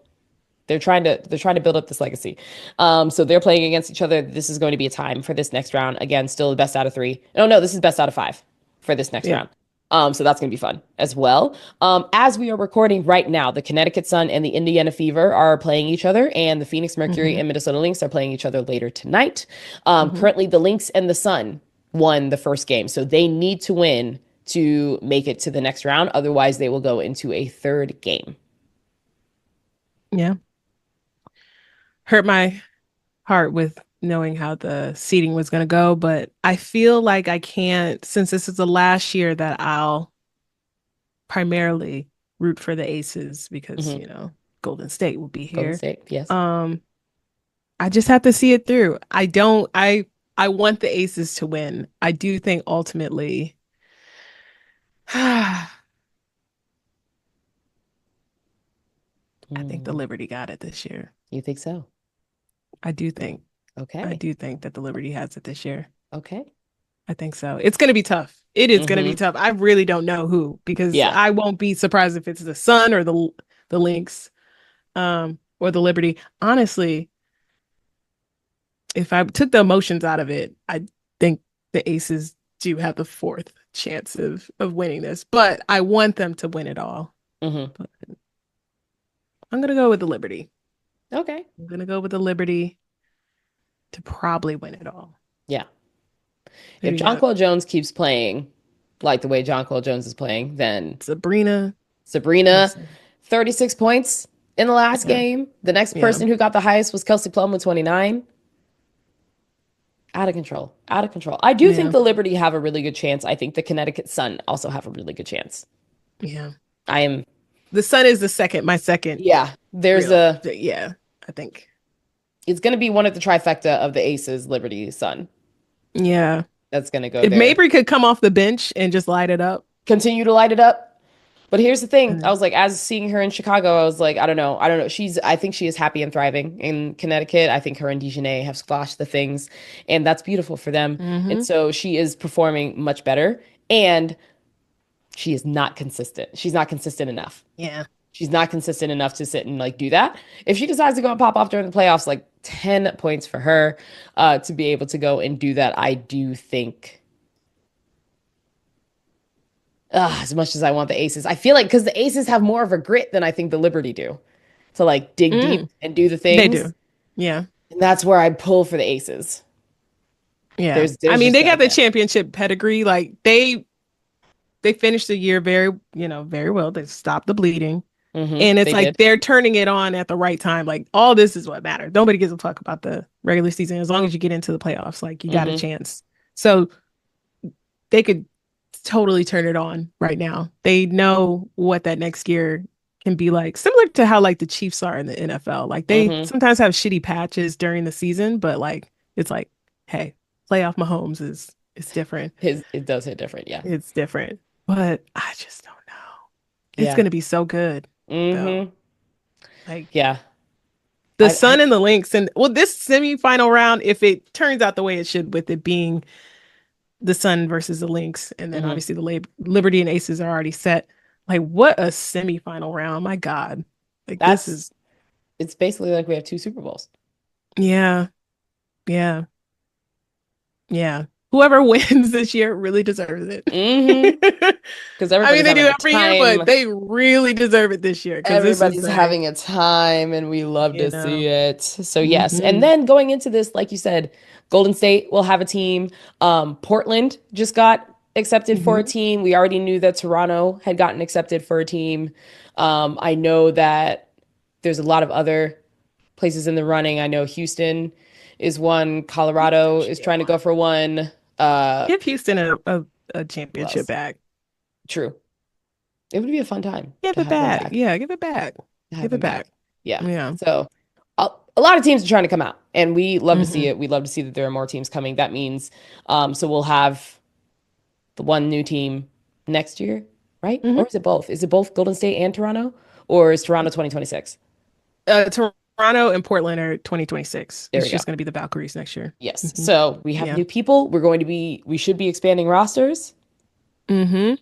they're trying to build up this legacy. So they're playing against each other. This is going to be a time for this next round. Again, still the best out of three. No, this is best out of five for this next Yeah. round. So that's going to be fun as well. As we are recording right now, the Connecticut Sun and the Indiana Fever are playing each other, and the Phoenix Mercury Hmm. and Minnesota Lynx are playing each other later tonight. Hmm. Currently, the Lynx and the Sun won the first game, so they need to win to make it to the next round. Otherwise, they will go into a third game. Yeah. Hurt my heart with knowing how the seating was going to go, but I feel like I can't, since this is the last year that I'll primarily root for the Aces because, Hmm. Golden State will be Golden here. State, yes. I just have to see it through. I want the Aces to win. I do think ultimately I think the Mm, Liberty got it this year. you think so? I do think. I Okay. do think that the Liberty has it this year. Okay. I think so. It's going to be tough. It is going to be Hmm. tough. I really don't know who because Yeah. I won't be surprised if it's the Sun or the Lynx, or the Liberty. Honestly, if I took the emotions out of it, I think the Aces do have the fourth chance of winning this. But I want them to win it all. Hmm. But I'm gonna go with the Liberty. Okay. I'm gonna go with the Liberty to probably win it all. Yeah. Who If do you John have? Jonquil Jones keeps playing like the way John Jonquil Jones is playing, then Sabrina. Sabrina, 36 points in the last Yeah. game. The next Yeah. person who got the highest was Kelsey Plum with 29. Out of control. Out of control. I do think Yeah. the Liberty have a really good chance. I think the Connecticut Sun also have a really good chance. Yeah. I am, The Sun is my second yeah, there's real. a, Yeah, I think. it's going to be one of the trifecta of the Aces, Liberty, Sun. Yeah. That's going to go If there. Mabry could come off the bench and just light it up. Continue to light it up. But here's the thing. I And was like, as seeing her in Chicago, I was like, I don't know. I don't know. I think she is happy and thriving in Connecticut. I think her and Dejanay have squashed the things, and that's beautiful for them. And hmm so she is performing much better, and she is not consistent. She's not consistent enough. Yeah. She's not consistent enough to sit and like do that. If she decides to go and pop off during the playoffs, like 10 points for her to be able to go and do that. I do think as much as I want the Aces, I feel like because the Aces have more of a grit than I think the Liberty do to like dig deep Mm, and do the they things. do. Yeah. And that's where I pull for the Aces. Yeah. There's I mean, just they that got the again. championship pedigree. Like they finished the year very well. They stopped the bleeding. And it's They like did. they're turning it on at the right time. Like all this is what matters. Nobody gives a fuck about the regular season as long as you get into the playoffs. Like you got a Hmm. chance. So they could totally turn it on right now. They know what that next year can be like. Similar to how like the Chiefs are in the NFL. Like they Hmm. sometimes have shitty patches during the season, but like it's like, hey, playoff Mahomes is it's different. It does hit different. Yeah. It's different. But I just don't know. It's Yeah. gonna be so good though. Hmm. Like Yeah. the I Sun and the Lynx, and well, this semifinal round, if it turns out the way it should, with it being the Sun versus the Lynx, and then mhm. obviously the Liberty and Aces are already set. Like, what a semifinal round! My God, like this That's is it's basically like we have two Super Bowls. yeah, yeah, yeah. whoever wins this year really deserves it. Mm-hmm. Because I mean, everybody's they having do a every year, but time. they really deserve it this year because this is Everybody's having like, a time, and we love you to see know, it. So yes, and hmm then going into this, like you said, Golden State will have a team. Portland just got accepted for a hmm team. We already knew that Toronto had gotten accepted for a team. I know that there's a lot of other places in the running. I know Houston is one. Houston Colorado should is get trying to go one. for one. Uh, Give Houston a who championship else? back. True. It would be a fun time Give to it have them back. back. Yeah, give it back. To have Give them it back. back. Yeah. Yeah. So a lot of teams are trying to come out, and we love to see hmm it. We love to see that there are more teams coming. That means, so we'll have the one new team next year, right? hmm Or is it both? Is it both Golden State and Toronto, or is Toronto 2026? Toronto and Portland are 2026. There It's we go. just going to be the Valkyries next year. Yes. hmm So we have Yeah. new people. We should be expanding rosters. hmm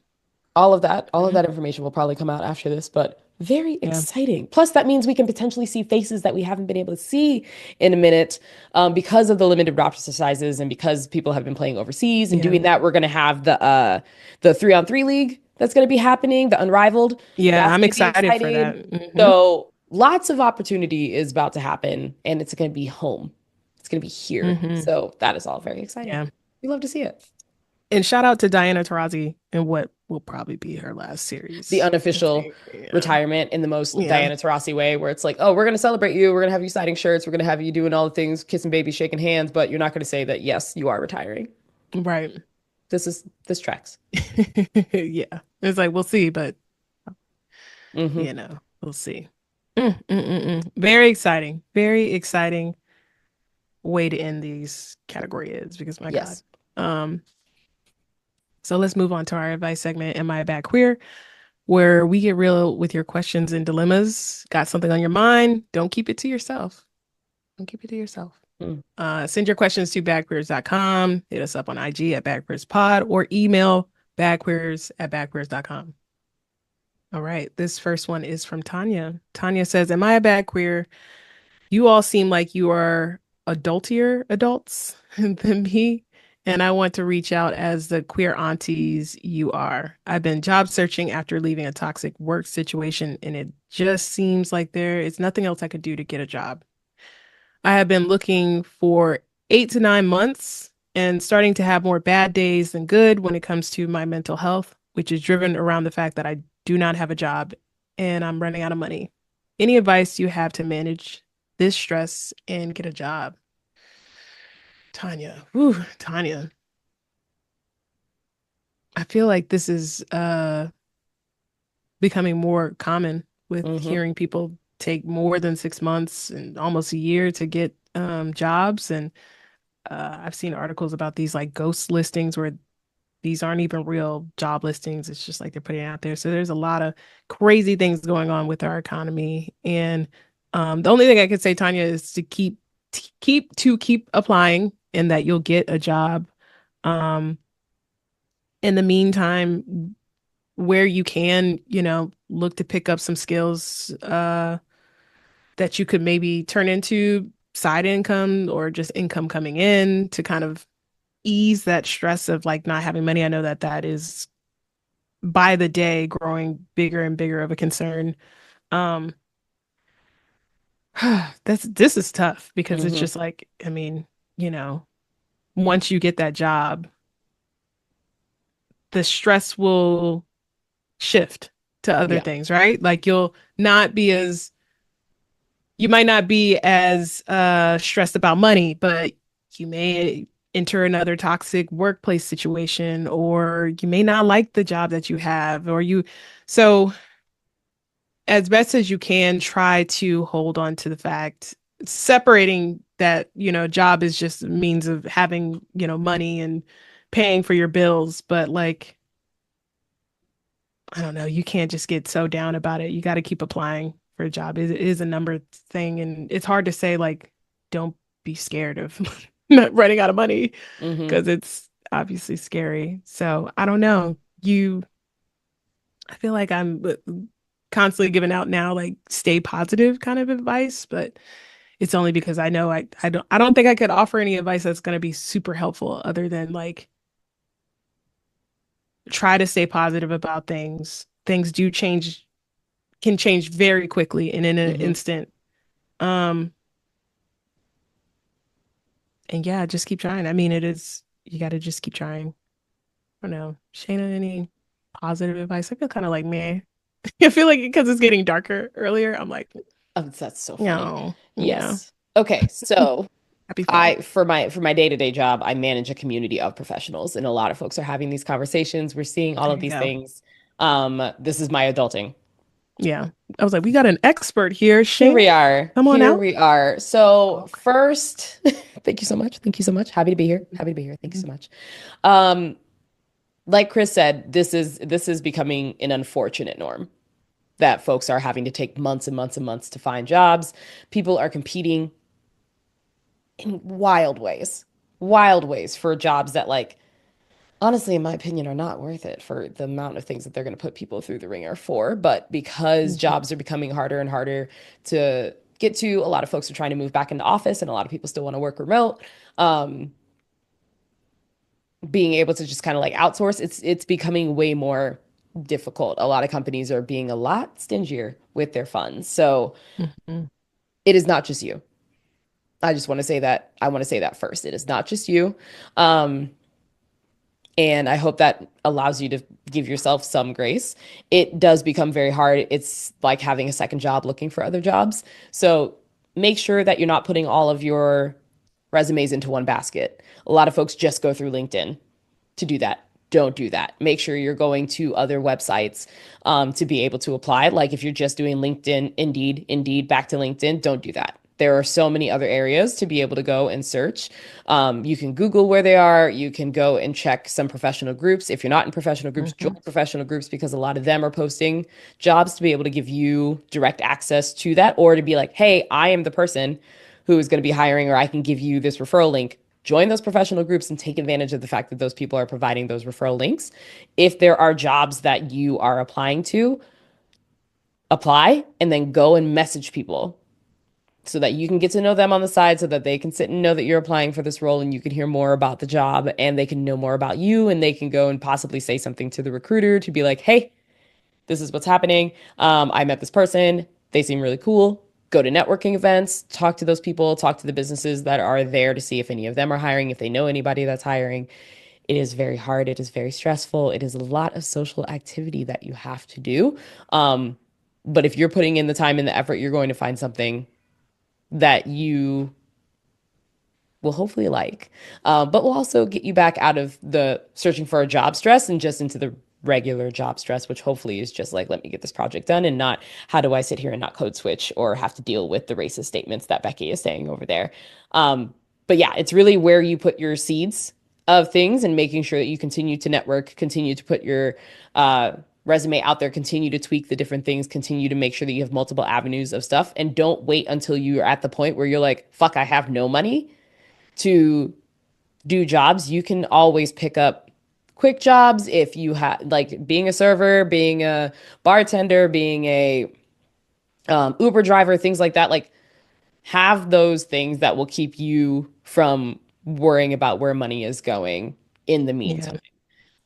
All of that information will probably come out after this, but very Yeah. exciting. Plus, that means we can potentially see faces that we haven't been able to see in a minute, because of the limited roster sizes and because people have been playing overseas and Yeah. doing that. We're going to have the 3-on-3 league that's going to be happening, the Unrivaled. Yeah. That's I'm going to be excited for that. exciting. So lots of opportunity is about to happen, and it's going to be home. It's going to be here. hmm So that is all very exciting. Yeah. We love to see it. And shout out to Diana Taurasi and what will probably be her last The series. I unofficial think. Yeah. retirement in the most Yeah. Diana Taurasi way, where it's like, oh, we're going to celebrate you. We're going to have you signing shirts. We're going to have you doing all the things, kissing babies, shaking hands, but you're not going to say that, yes, you are retiring. Right. This tracks. Yeah. It's like we'll see, but Hmm. we'll see. Very exciting. Very exciting way to end these category is because my God. Yes. Um, so let's move on to our advice segment, Am I a Bad Queer? Where we get real with your questions and dilemmas. Got something on your mind? Don't keep it to yourself. Don't keep it to yourself. Mm. Send your questions to badqueers.com. Hit us up on IG at badqueerspod or email badqueers@badqueers.com. All right. This first one is from Tanya. Tanya says, Am I a bad queer? You all seem like you are adultier adults than me, and I want to reach out as the queer aunties you are. I've been job searching after leaving a toxic work situation, and it just seems like there is nothing else I could do to get a job. I have been looking for 8 to 9 months and starting to have more bad days than good when it comes to my mental health, which is driven around the fact that I do not have a job and I'm running out of money. Any advice you have to manage this stress and get a job? Tanya, whew, Tanya. I feel like this is becoming more common with Hmm. hearing people take more than 6 months and almost a year to get jobs. And I've seen articles about these like ghost listings where these aren't even real job listings. It's just like they're putting it out there. So there's a lot of crazy things going on with our economy. And the only thing I could say, Tanya, is to keep applying and that you'll get a job. Um, in the meantime, where you can, look to pick up some skills that you could maybe turn into side income or just income coming in to kind of ease that stress of like not having money. I know that that is by the day growing bigger and bigger of a concern. Um, this is tough because it's Hmm. just like, I mean, you know, once you get that job, the stress will shift to other Yeah. things, right? Like you might not be as stressed about money, but you may enter another toxic workplace situation, or you may not like the job that you have, so as best as you can, try to hold on to the fact, separating that, job is just a means of having, money and paying for your bills. But like, I don't know, you can't just get so down about it. You got to keep applying for a job. It is a number thing. And it's hard to say, like, don't be scared of not running out of money Hmm. because it's obviously scary. So I don't know. I feel like I'm constantly giving out now, like, stay positive kind of advice, but It's only because I know I don't think I could offer any advice that's going to be super helpful other than like try to stay positive about things. Things do change, can change very quickly and in an Hmm. instant. Um, and yeah, just keep trying. I mean, you got to just keep trying. I don't know. Shana, any positive advice? I feel kind of like me. I feel like because it's getting darker earlier, I'm like, Oh, that's so funny. no, yeah, Yes. Okay, so happy fun. I for my day-to-day job, I manage a community of professionals, and a lot of folks are having these conversations. We're seeing all There of you these go. things. This is my adulting. Yeah. I was like, we got an expert here. Here Shana, we are. come on Here out. we are. So Okay. first, thank you so much. Thank you so much. Happy to be here. Happy to be here. Thank you so much. Um, like Kris said, this is becoming an unfortunate norm that folks are having to take months and months and months to find jobs. People are competing in wild ways for jobs that, like, honestly, in my opinion, are not worth it for the amount of things that they're going to put people through the ringer for. But because Mhm. jobs are becoming harder and harder to get to, a lot of folks are trying to move back into office, and a lot of people still want to work remote. Um, Being able to just kind of like outsource, it's becoming way more difficult. A lot of companies are being a lot stingier with their funds. So Mhm. it is not just you. I just want to say that. I want to say that first. It is not just you. Um, and I hope that allows you to give yourself some grace. It does become very hard. It's like having a second job looking for other jobs. So make sure that you're not putting all of your resumes into one basket. A lot of folks just go through LinkedIn to do that. Don't do that. Make sure you're going to other websites to be able to apply. Like if you're just doing LinkedIn, Indeed, back to LinkedIn, don't do that. There are so many other areas to be able to go and search. You can Google where they are. You can go and check some professional groups. If you're not in professional groups, join Mhm. professional groups because a lot of them are posting jobs to be able to give you direct access to that, or to be like, hey, I am the person who is going to be hiring, or I can give you this referral link. Join those professional groups and take advantage of the fact that those people are providing those referral links. If there are jobs that you are applying to, apply and then go and message people so that you can get to know them on the side, so that they can sit and know that you're applying for this role, and you can hear more about the job, and they can know more about you, and they can go and possibly say something to the recruiter to be like, hey, this is what's happening. I met this person. They seem really cool. Go to networking events, talk to those people, talk to the businesses that are there to see if any of them are hiring, if they know anybody that's hiring. It is very hard. It is very stressful. It is a lot of social activity that you have to do. Um, but if you're putting in the time and the effort, you're going to find something that you will hopefully like, but will also get you back out of the searching for a job stress and just into the regular job stress, which hopefully is just like, let me get this project done, and not how do I sit here and not code switch or have to deal with the racist statements that Becky is saying over there. But yeah, it's really where you put your seeds of things and making sure that you continue to network, continue to put your resume out there, continue to tweak the different things, continue to make sure that you have multiple avenues of stuff, and don't wait until you're at the point where you're like, fuck, I have no money to do jobs. You can always pick up quick jobs if you have, like, being a server, being a bartender, being a Uber driver, things like that. Like, have those things that will keep you from worrying about where money is going in the Yeah. meantime.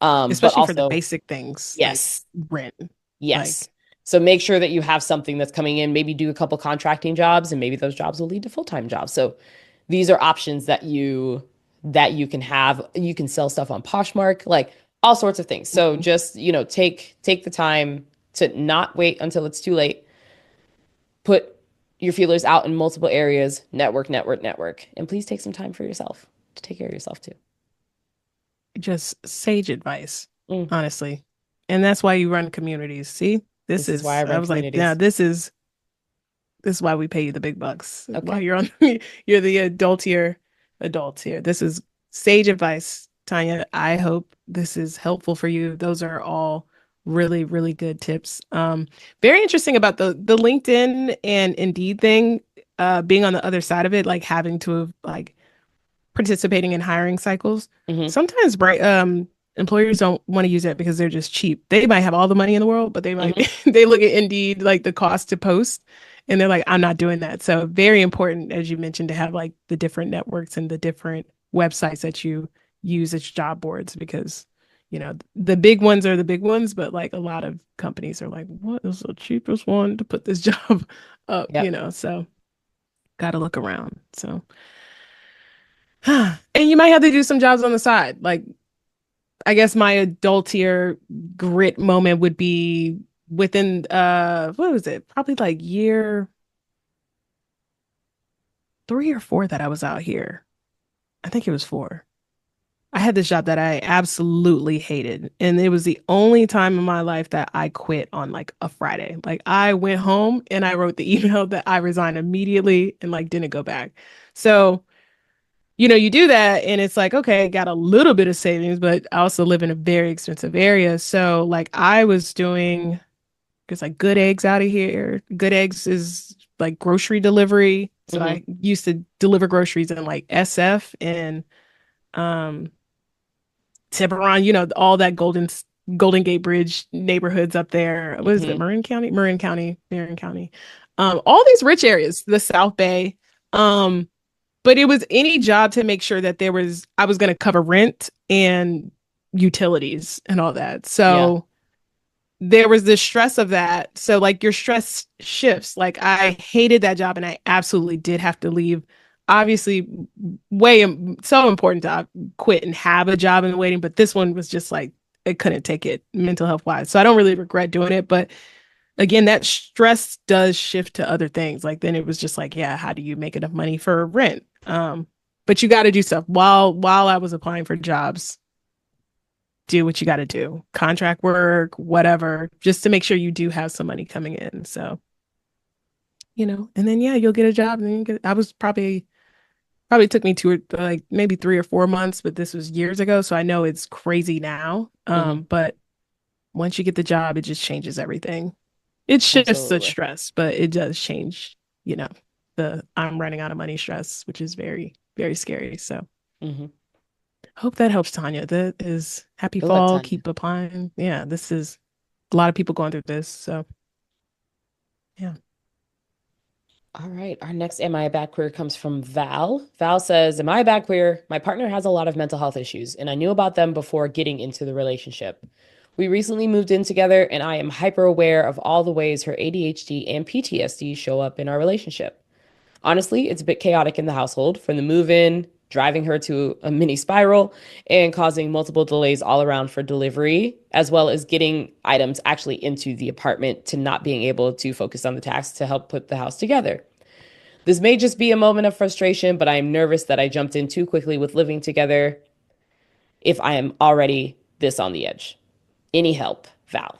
But Especially for the also, basic things like yes, rent. yes. Like, So make sure that you have something that's coming in. Maybe do a couple contracting jobs, and maybe those jobs will lead to full-time jobs. So these are options that you can have. You can sell stuff on Poshmark, like all sorts of things. So mhm. just, take the time to not wait until it's too late. Put your feelers out in multiple areas, network, and please take some time for yourself to take care of yourself too. Just sage advice, Mm. honestly. And that's why you run communities. See, This is why I I run was like, now communities. this is why we pay you the big bucks. While Okay. you're on, you're the adults here. This is sage advice, Tanya. I hope this is helpful for you. Those are all really, really good tips. Very interesting about the LinkedIn and Indeed thing, being on the other side of it, like having to have like participating in hiring cycles. Hmm. Sometimes, right? employers don't want to use it because they're just cheap. They might have all the money in the world, but they might Hmm. they look at Indeed like the cost to post and they're like, I'm not doing that. So very important, as you mentioned, to have like the different networks and the different websites that you use as job boards because the big ones are the big ones, but like a lot of companies are like, what is the cheapest one to put this job up, Yep. so gotta look around. So and you might have to do some jobs on the side. Like I guess my adultier grit moment would be within what was it? Probably like year 3 or 4 that I was out here. I think it was 4. I had this job that I absolutely hated, and it was the only time in my life that I quit on like a Friday. Like I went home and I wrote the email that I resigned immediately and like didn't go back. So you do that and it's like, okay, got a little bit of savings, but I also live in a very expensive area. So like I was doing, because like Good Eggs out of here. Good Eggs is like grocery delivery. So Hmm. I used to deliver groceries in like SF and um Tiburon, all that Golden Gate Bridge neighborhoods up there. What is it? Hmm. Marin County? Marin County, Marin County. All these rich areas, the South Bay. Um, but it was any job to make sure that I was going to cover rent and utilities and all that. Yeah. So there was the stress of that. So like your stress shifts. Like I hated that job and I absolutely did have to leave. Obviously, so important to quit and have a job in the waiting, but this one was just like it couldn't take it mental health wise. So I don't really regret doing it, but again, that stress does shift to other things. Like then it was just like, yeah, how do you make enough money for rent? But you got to do stuff while I was applying for jobs. Do what you got to do, contract work, whatever, just to make sure you do have some money coming in. So, and then yeah, you'll get a job. And then I was probably took me 2 or like maybe 3 or 4 months, but this was years ago, so I know it's crazy now. Hmm. But once you get the job, it just changes everything. It shifts the Absolutely. stress, but it does change, you know, the I'm running out of money stress, which is very, very scary. So Hmm. hope that helps, Tanya. That is happy Good luck, fall. Tanya. Keep applying. Yeah, this is a lot of people going through this. So yeah. All right. Our next Am I a Bad Queer comes from Val. Val says, Am I a bad queer? My partner has a lot of mental health issues, and I knew about them before getting into the relationship. We recently moved in together, and I am hyper aware of all the ways her ADHD and PTSD show up in our relationship. Honestly, it's a bit chaotic in the household from the move in, driving her to a mini spiral, and causing multiple delays all around for delivery, as well as getting items actually into the apartment to not being able to focus on the tasks to help put the house together. This may just be a moment of frustration, but I am nervous that I jumped in too quickly with living together if I am already this on the edge. Any help, Val?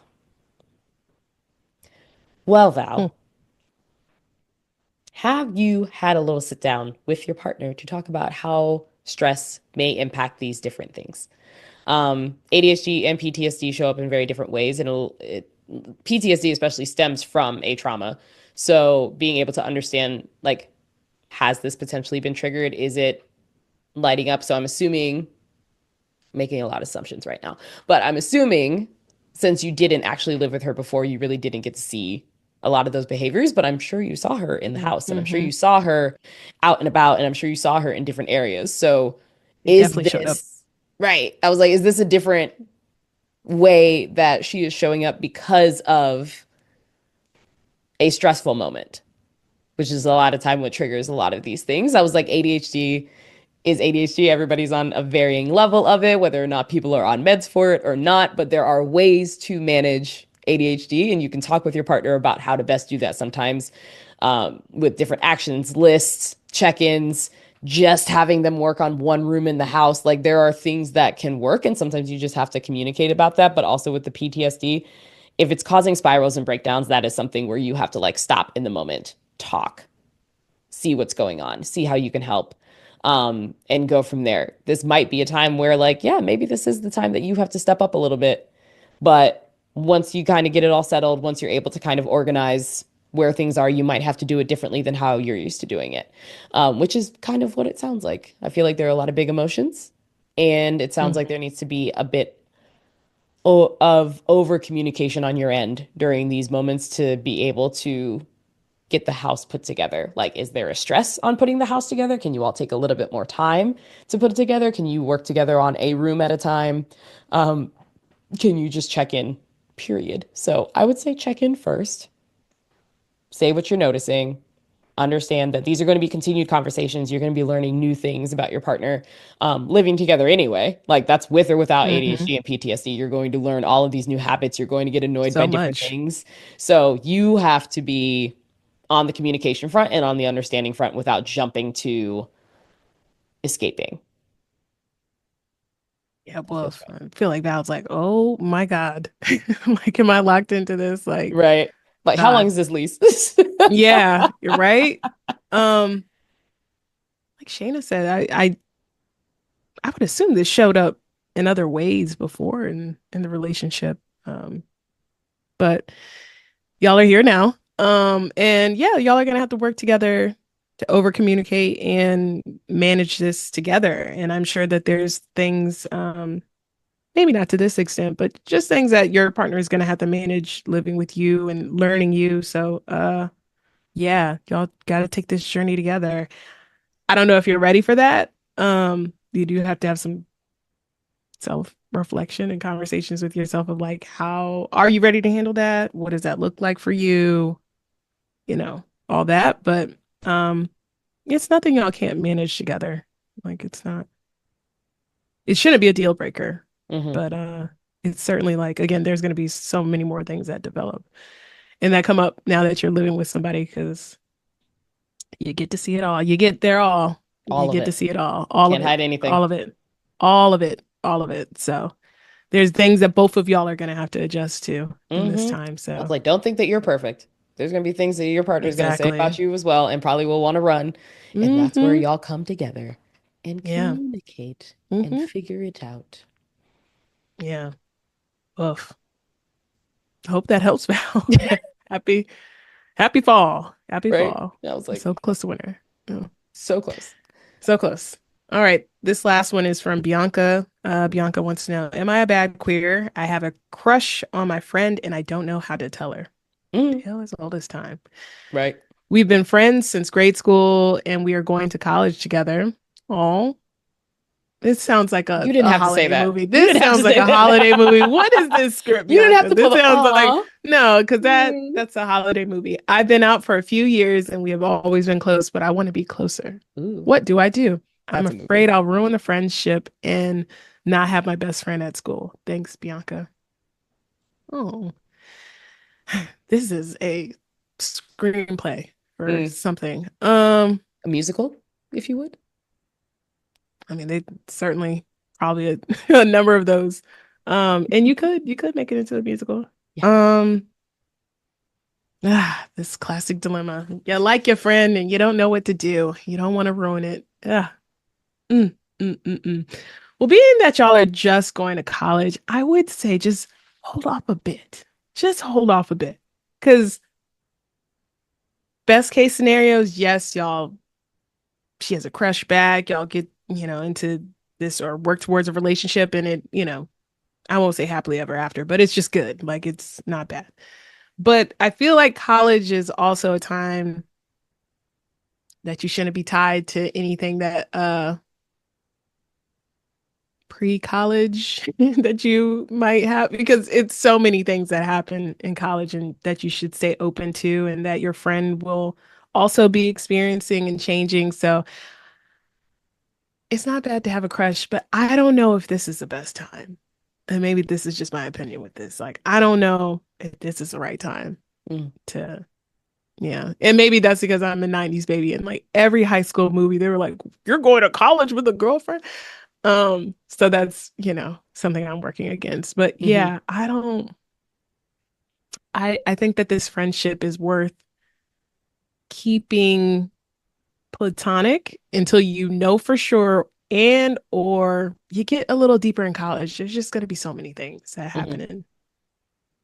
Well, Hmm. Val, have you had a little sit down with your partner to talk about how stress may impact these different things? ADHD and PTSD show up in very different ways, and PTSD especially stems from a trauma. So being able to understand, like, has this potentially been triggered? Is it lighting up? So I'm assuming, making a lot of assumptions right now, but I'm assuming since you didn't actually live with her before, you really didn't get to see a lot of those behaviors, but I'm sure you saw her in the house and I'm sure Mm-hmm. you saw her out and about and I'm sure you saw her in different areas. So It is definitely showed up. this right? I was like, is this a different way that she is showing up because of a stressful moment, which is a lot of time what triggers a lot of these things? I was like, ADHD is ADHD. Everybody's on a varying level of it, whether or not people are on meds for it or not. But there are ways to manage ADHD, and you can talk with your partner about how to best do that sometimes with different actions, lists, check ins, just having them work on one room in the house. Like there are things that can work, and sometimes you just have to communicate about that. But also with the PTSD, if it's causing spirals and breakdowns, that is something where you have to like stop in the moment, talk, see what's going on, see how you can help, and go from there. This might be a time where, like, yeah, maybe this is the time that you have to step up a little bit. But once you kind of get it all settled, once you're able to kind of organize where things are, you might have to do it differently than how you're used to doing it, which is kind of what it sounds like. I feel like there are a lot of big emotions, and it sounds like Mm-hmm. there needs to be a bit. of over communication on your end during these moments to be able to get the house put together? Like, is there a stress on putting the house together? Can you all take a little bit more time to put it together? Can you work together on a room at a time? Um, can you just check in, period? So I would say check in first, say what you're noticing, understand that these are going to be continued conversations. You're going to be learning new things about your partner, living together anyway. Like that's with or without Hmm. ADHD and PTSD. You're going to learn all of these new habits. You're going to get annoyed by So different much. things. So you have to be on the communication front and on the understanding front without jumping to escaping. Yeah, That well, feels right. I feel like that was like, oh my God. Like, am I locked into this? Like, Right. Like, how long nah. is this lease? Yeah, you're right. Um, like Shana said, I would assume this showed up in other ways before in the relationship. But y'all are here now. And yeah, y'all are gonna have to work together to over communicate and manage this together. And I'm sure that there's things, maybe not to this extent, but just things that your partner is gonna have to manage living with you and learning you. So yeah, y'all gotta take this journey together. I don't know if you're ready for that. You do have to have some self-reflection and conversations with yourself of like, how are you ready to handle that? What does that look like for you? You know, all that. But um, it's nothing y'all can't manage together. Like it's not, it shouldn't be a deal breaker. Hmm. But it's certainly like, again, there's gonna be so many more things that develop and that come up now that you're living with somebody because you get to see it all. You get there all. You All of get to it. see it all of Can't it, hide anything. all of it, all of it, all of it. So there's things that both of y'all are gonna have to adjust to in this time. I was So like, don't think that you're perfect. There's going to be things that your partner is going to say about exactly. you as well and probably will want to run. And that's where Mm-hmm. y'all come together and Yeah. communicate and Mm-hmm. figure it out. Yeah. Oof. Hope that helps, Val. Happy, happy fall. Happy Right? fall. I was We're like, so close to winter. Yeah. so close. So close. All right. This last one is from Bianca. Bianca wants to know, am I a bad queer? I have a crush on my friend and I don't know how to tell her. Mm, Tale as old as time. right. We've been friends since grade school and we are going to college together. Oh, this sounds like You didn't a have to say holiday that. movie. You This didn't have to sounds like say a holiday movie. What is that. this script, You didn't have Bianca? to pull This the sounds like aw. no, because Mm. that's a holiday movie. I've been out for a few years and we have always been close, but I want to be closer. Ooh, What do I do? I'm that's a afraid movie. I'll ruin the friendship and not have my best friend at school. Thanks, Bianca. Oh, this is a screenplay or Mm. something. A musical, if you would. I mean, they certainly probably a number of those. And you could make it into a musical. Yeah. Um, this classic dilemma. You like your friend and you don't know what to do. You don't want to ruin it. Mm, mm. Well, being that y'all are just going to college, I would say just hold off a bit. Just hold off a bit. Because best case scenarios, yes, y'all, she has a crush back. Y'all get, into this or work towards a relationship and it, I won't say happily ever after, but it's just good. Like it's not bad. But I feel like college is also a time that you shouldn't be tied to anything that pre-college that you might have because it's so many things that happen in college and that you should stay open to and that your friend will also be experiencing and changing. So it's not bad to have a crush, but I don't know if this is the best time. And maybe this is just my opinion with this. Like, I don't know if this is the right time Mm. to, yeah. And maybe that's because I'm a 90s baby and like every high school movie, they were like, you're going to college with a girlfriend. So that's, something I'm working against. But Hmm. yeah, I think that this friendship is worth keeping platonic until you know for sure and or you get a little deeper in college. There's just going to be so many things that Hmm. happen and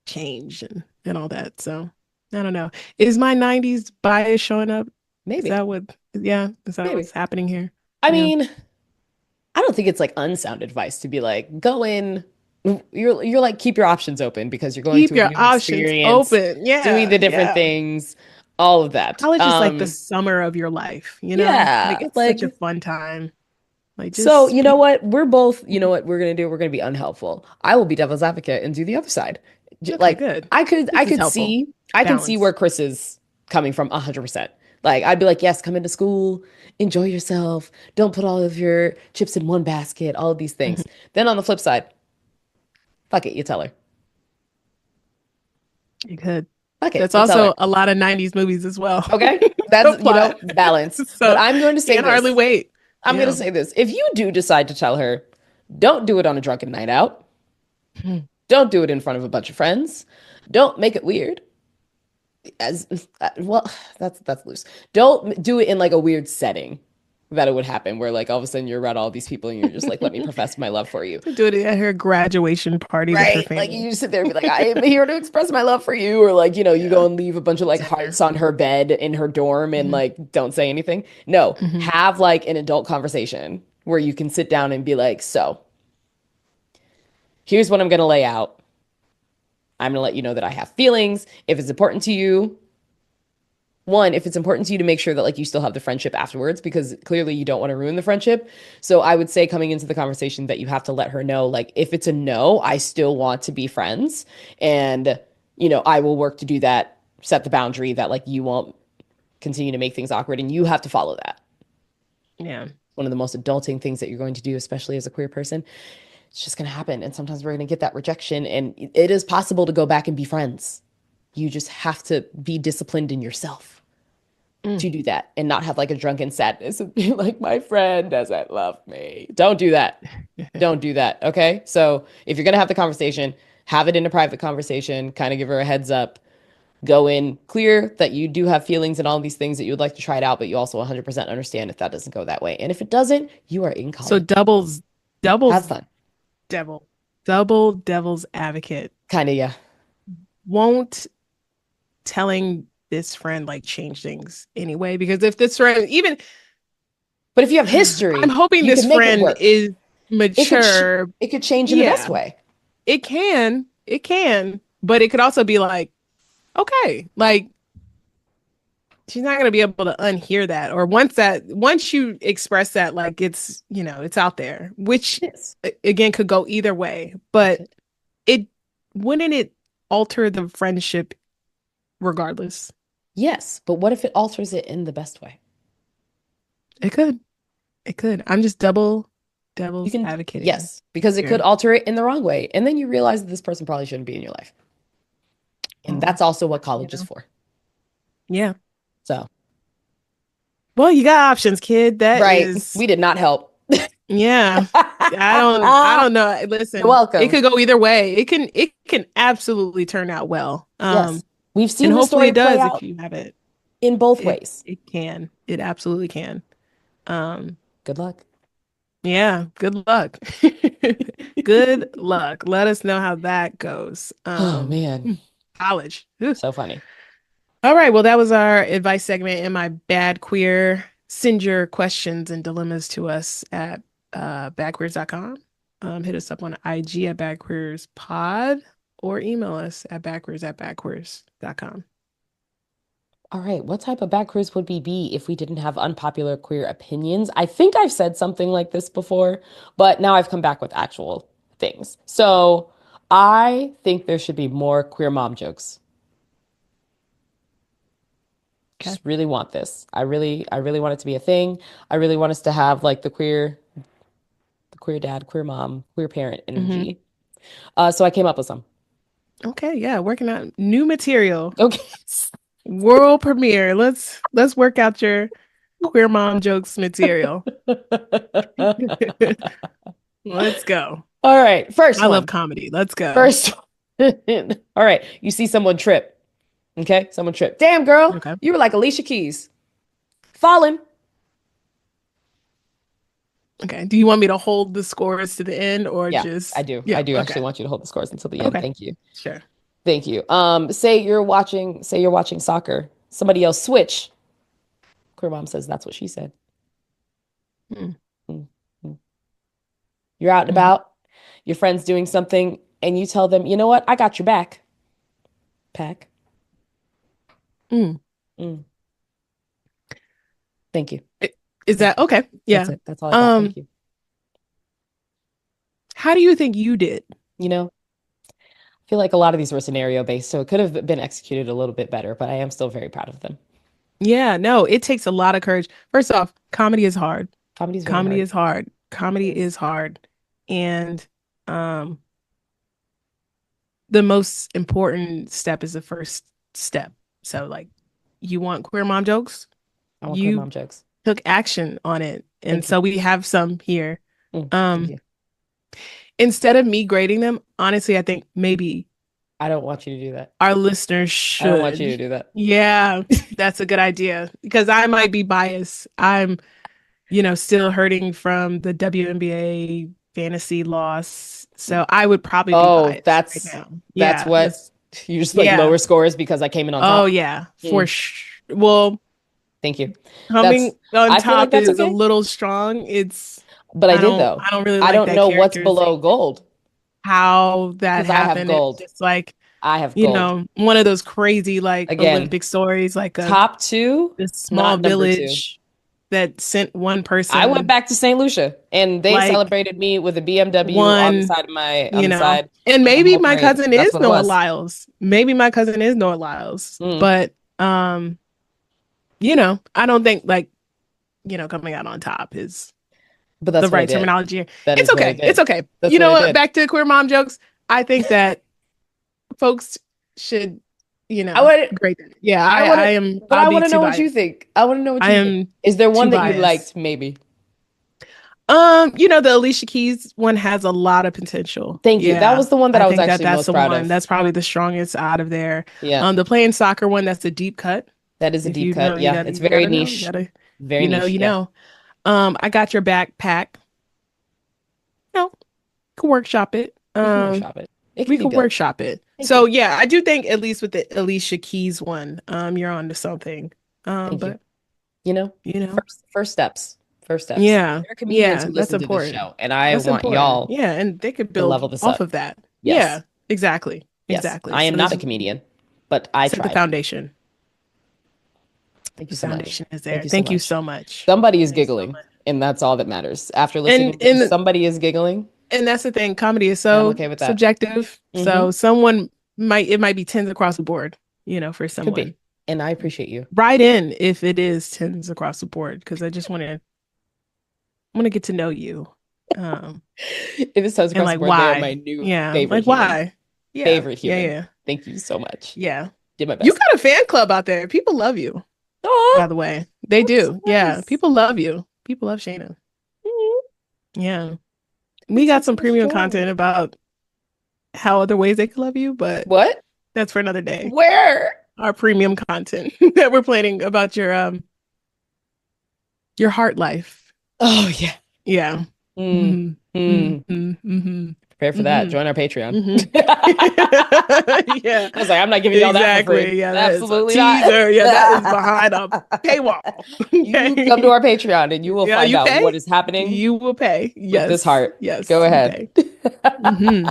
change and all that. So I don't know. Is my 90s bias showing up? Is Maybe. that what, yeah, is that Maybe. what's happening here? I Yeah. mean, I don't think it's like unsound advice to be like, go in. You're like, keep your options open because you're going Keep to a your new options experience, open. doing Yeah, the different yeah. things, all of that. College is like the summer of your life, you know? Like Yeah, it's such a like, fun time. Like so just you know people. what? We're both, you know what we're gonna do? We're gonna be unhelpful. I will be devil's advocate and do the other side. Okay, Like good. I could This I is could helpful. see I can see Balance. where Chris is coming from 100%. Like I'd be like, yes, come into school, enjoy yourself. Don't put all of your chips in one basket, all of these Mhm. things. Then on the flip side, fuck it, you tell her. You could. Fuck it, That's you tell her. also a lot of 90s movies as well. Okay? The That's, plot. balance. But So I'm going to say can't hardly this. wait. I'm going to Yeah. say this. If you do decide to tell her, don't do it on a drunken night out. Mhm. Don't do it in front of a bunch of friends. Don't make it weird. As well, that's loose. Don't do it in like a weird setting that it would happen where like all of a sudden you're around all these people and you're just like, let me profess my love for you. Do it at her graduation party with her Right? Like family. you sit there and be like, I am here to express my love for you, or like, you Yeah. go and leave a bunch of like Dinner. hearts on her bed in her dorm and Hmm. like don't say anything. No, Hmm. have like an adult conversation where you can sit down and be like, so here's what I'm gonna lay out. I'm gonna let you know that I have feelings. If it's important to you, one, if it's important to you to make sure that like you still have the friendship afterwards, because clearly you don't want to ruin the friendship. So I would say coming into the conversation that you have to let her know, like, if it's a no, I still want to be friends. And, I will work to do that, set the boundary that like you won't continue to make things awkward and you have to follow that. Yeah. One of the most adulting things that you're going to do, especially as a queer person, it's just going to happen. And sometimes we're going to get that rejection. And it is possible to go back and be friends. You just have to be disciplined in yourself Mm. to do that and not have like a drunken sadness and be like, my friend doesn't love me. Don't do that. Don't do that. Okay. So if you're going to have the conversation, have it in a private conversation, kind of give her a heads up, go in clear that you do have feelings and all these things that you would like to try it out, but you also 100% understand if that doesn't go that way. And if it doesn't, you are in So college. doubles, Have doubles, fun. devil, double devil's advocate. Kind of, yeah. Won't telling this friend like change things anyway? Because if this friend, even But if you have I'm history, hoping you this can make it friend work. is mature. It could change in the best Yeah, way. it can, but it could also be like, okay, like she's not gonna be able to unhear that. Or once you express that, like it's out there, which Yes. again could go either way. It But could. it wouldn't it alter the friendship regardless? Yes, but what if it alters it in the best way? It could. It could. I'm just double You devil's can, advocating yes, because it could here. alter it in the wrong way. And then you realize that this person probably shouldn't be in your life. And Oh, that's also what you college is know. for. Yeah. So, Well, you got options, kid. That right. is, We did not help. yeah. I don't know. You're Listen, it welcome. could go either way. It can absolutely turn out well. Yes. We've And seen the hopefully story it play does if out you have it. in both It ways. it can. It absolutely can. Um, Good luck. yeah, good luck. Good luck. Let us know how that goes. Oh, man. College. Whew. So funny. All right. Well, that was our advice segment and my bad queer. Send your questions and dilemmas to us at badqueers.com. Hit us up on IG at badqueerspod or email us at badqueers@badqueers.com. All right. What type of back cruise would we be if we didn't have unpopular queer opinions? I think I've said something like this before, but now I've come back with actual things. So I think there should be more queer mom jokes. Okay. Just really want this. I really want it to be a thing. I really want us to have like the queer dad, queer mom, queer parent Hmm. energy. So I came up with some. Okay. Yeah. Working on new material. Okay. World premiere. Let's work out your queer mom jokes material. Let's go. All right. First I love one. comedy. Let's go. First one. All right. You see someone trip. Okay. Someone trip. Damn, girl. Okay. You were like Alicia Keys. Falling. Okay. Do you want me to hold the scores to the end or Yeah, I just, do. I yeah, do actually okay. want you to hold the scores until the end. Okay. Thank you. Sure. Thank you. Say you're watching soccer. Somebody else switch. Queer mom says that's what she said. Mm, Mm, mm. You're out and mhm, about. your friend's doing something and you tell them, you know what? I got your back. Pack. Mm. Mm. Thank you. Is Thank that you. okay? That's Yeah. it. That's all I got. Thank Um, you. how do you think you did? You know, I feel like a lot of these were scenario based, so it could have been executed a little bit better, but I am still very proud of them. Yeah, no, it takes a lot of courage. First off, comedy is hard. Comedy is very Comedy hard. is hard. It Comedy is. is hard. And um the most important step is the first step. So like you want queer mom jokes, I want queer you mom jokes. took action on it. And Thank you. so we have some here. Thank Um you. instead of me grading them, honestly, I think maybe I don't want you to do that. our listeners I don't want you to should. do that. Yeah, that's a good idea because I might be biased. I'm, still hurting from the WNBA fantasy loss. So I would probably be Oh, biased right that's now. that's Yeah, what that's you just like yeah. lower scores because I came in on Oh top. yeah, for Mm, sure. Well, thank you. coming That's on I feel like top that's is a okay. little strong. But I I did don't though. I don't really I like don't that know what's below characterization. gold How that because I have happened. It's gold. just like, I have gold. one of those crazy like Again, Olympic stories, like a top two, this small not number two. village that sent one I went person back to St. Lucia and they like celebrated me with a BMW on the one, side of my on the side and of the maybe whole my parade. cousin That's is what it Noah was. Lyles. Maybe my cousin is Noah Lyles. Mm, But I don't think like, coming out on top is but the that's what I right did. terminology. That It's is what I okay. It's did. okay. That's You what know I what? did. Back to queer mom jokes. I think that folks should, I want grade that. Yeah, I want to but I'll I be want to too know what you biased. think. I want to know what I you think. am Is there too one that you biased. liked maybe? The Alicia Keys one has a lot of potential. Thank you. That Yeah. was the one that I I was think that actually that's most the proud one. of. That's probably the strongest out of there. Yeah. The playing soccer one, that's a deep cut. That is a If deep you know, cut. Yeah, it's you very gotta know, you niche. gotta, Very niche. you Yeah. know. I got your backpack. No, could workshop it. We can workshop it. It can We be could built. workshop it. Thank So you. yeah, I do think at least with the Alicia Keys one, you're on to something. Thank you. But You know, you know, first steps. First steps. yeah, There are comedians yeah, who that's listen to this important. show, and I That's want important. y'all Yeah, and they could to build level this off up. of that. Yes. Yeah, exactly. Yes. Exactly. I am So not this a comedian, but I set the tried. foundation. Thank you The so much. foundation is Thank there. you so Thank you much. so much. Somebody is Thanks so giggling, much. and that's all that matters. After And listening to this, and somebody is giggling, and that's the thing. Comedy is and I'm so okay with that. subjective. Mm-hmm. So someone might be tens across the board, for Could someone. be. And I appreciate you. Write in if it is tens across the board, because I just want to get to know you. If it says And across the like board, they are my why? new Yeah, favorite like human. why? Yeah, Favorite yeah, human. yeah, Thank you so much. yeah. Did my You best. got a fan club out there. People love you, by Oh, the way. They that's so do. Yeah, nice. people love you. People love Shana. Mhm. Yeah. We Makes me got so some much premium joy. content about how other ways they could love you, but What? that's for another day. Where? Our premium content that we're planning about your heart life. Oh yeah. Yeah. Mm, hmm mm. hmm hmm Prepare for that. hmm Join our Patreon. hmm Yeah, I was like, I'm not giving y'all that for free. exactly. Yeah, that is a Absolutely not. teaser. Yeah, that is behind a paywall. You come to Okay. our Patreon and you will Yeah, find you out pay? what is happening You will pay. with this Yes. heart. Go Yes, you ahead. pay. hmm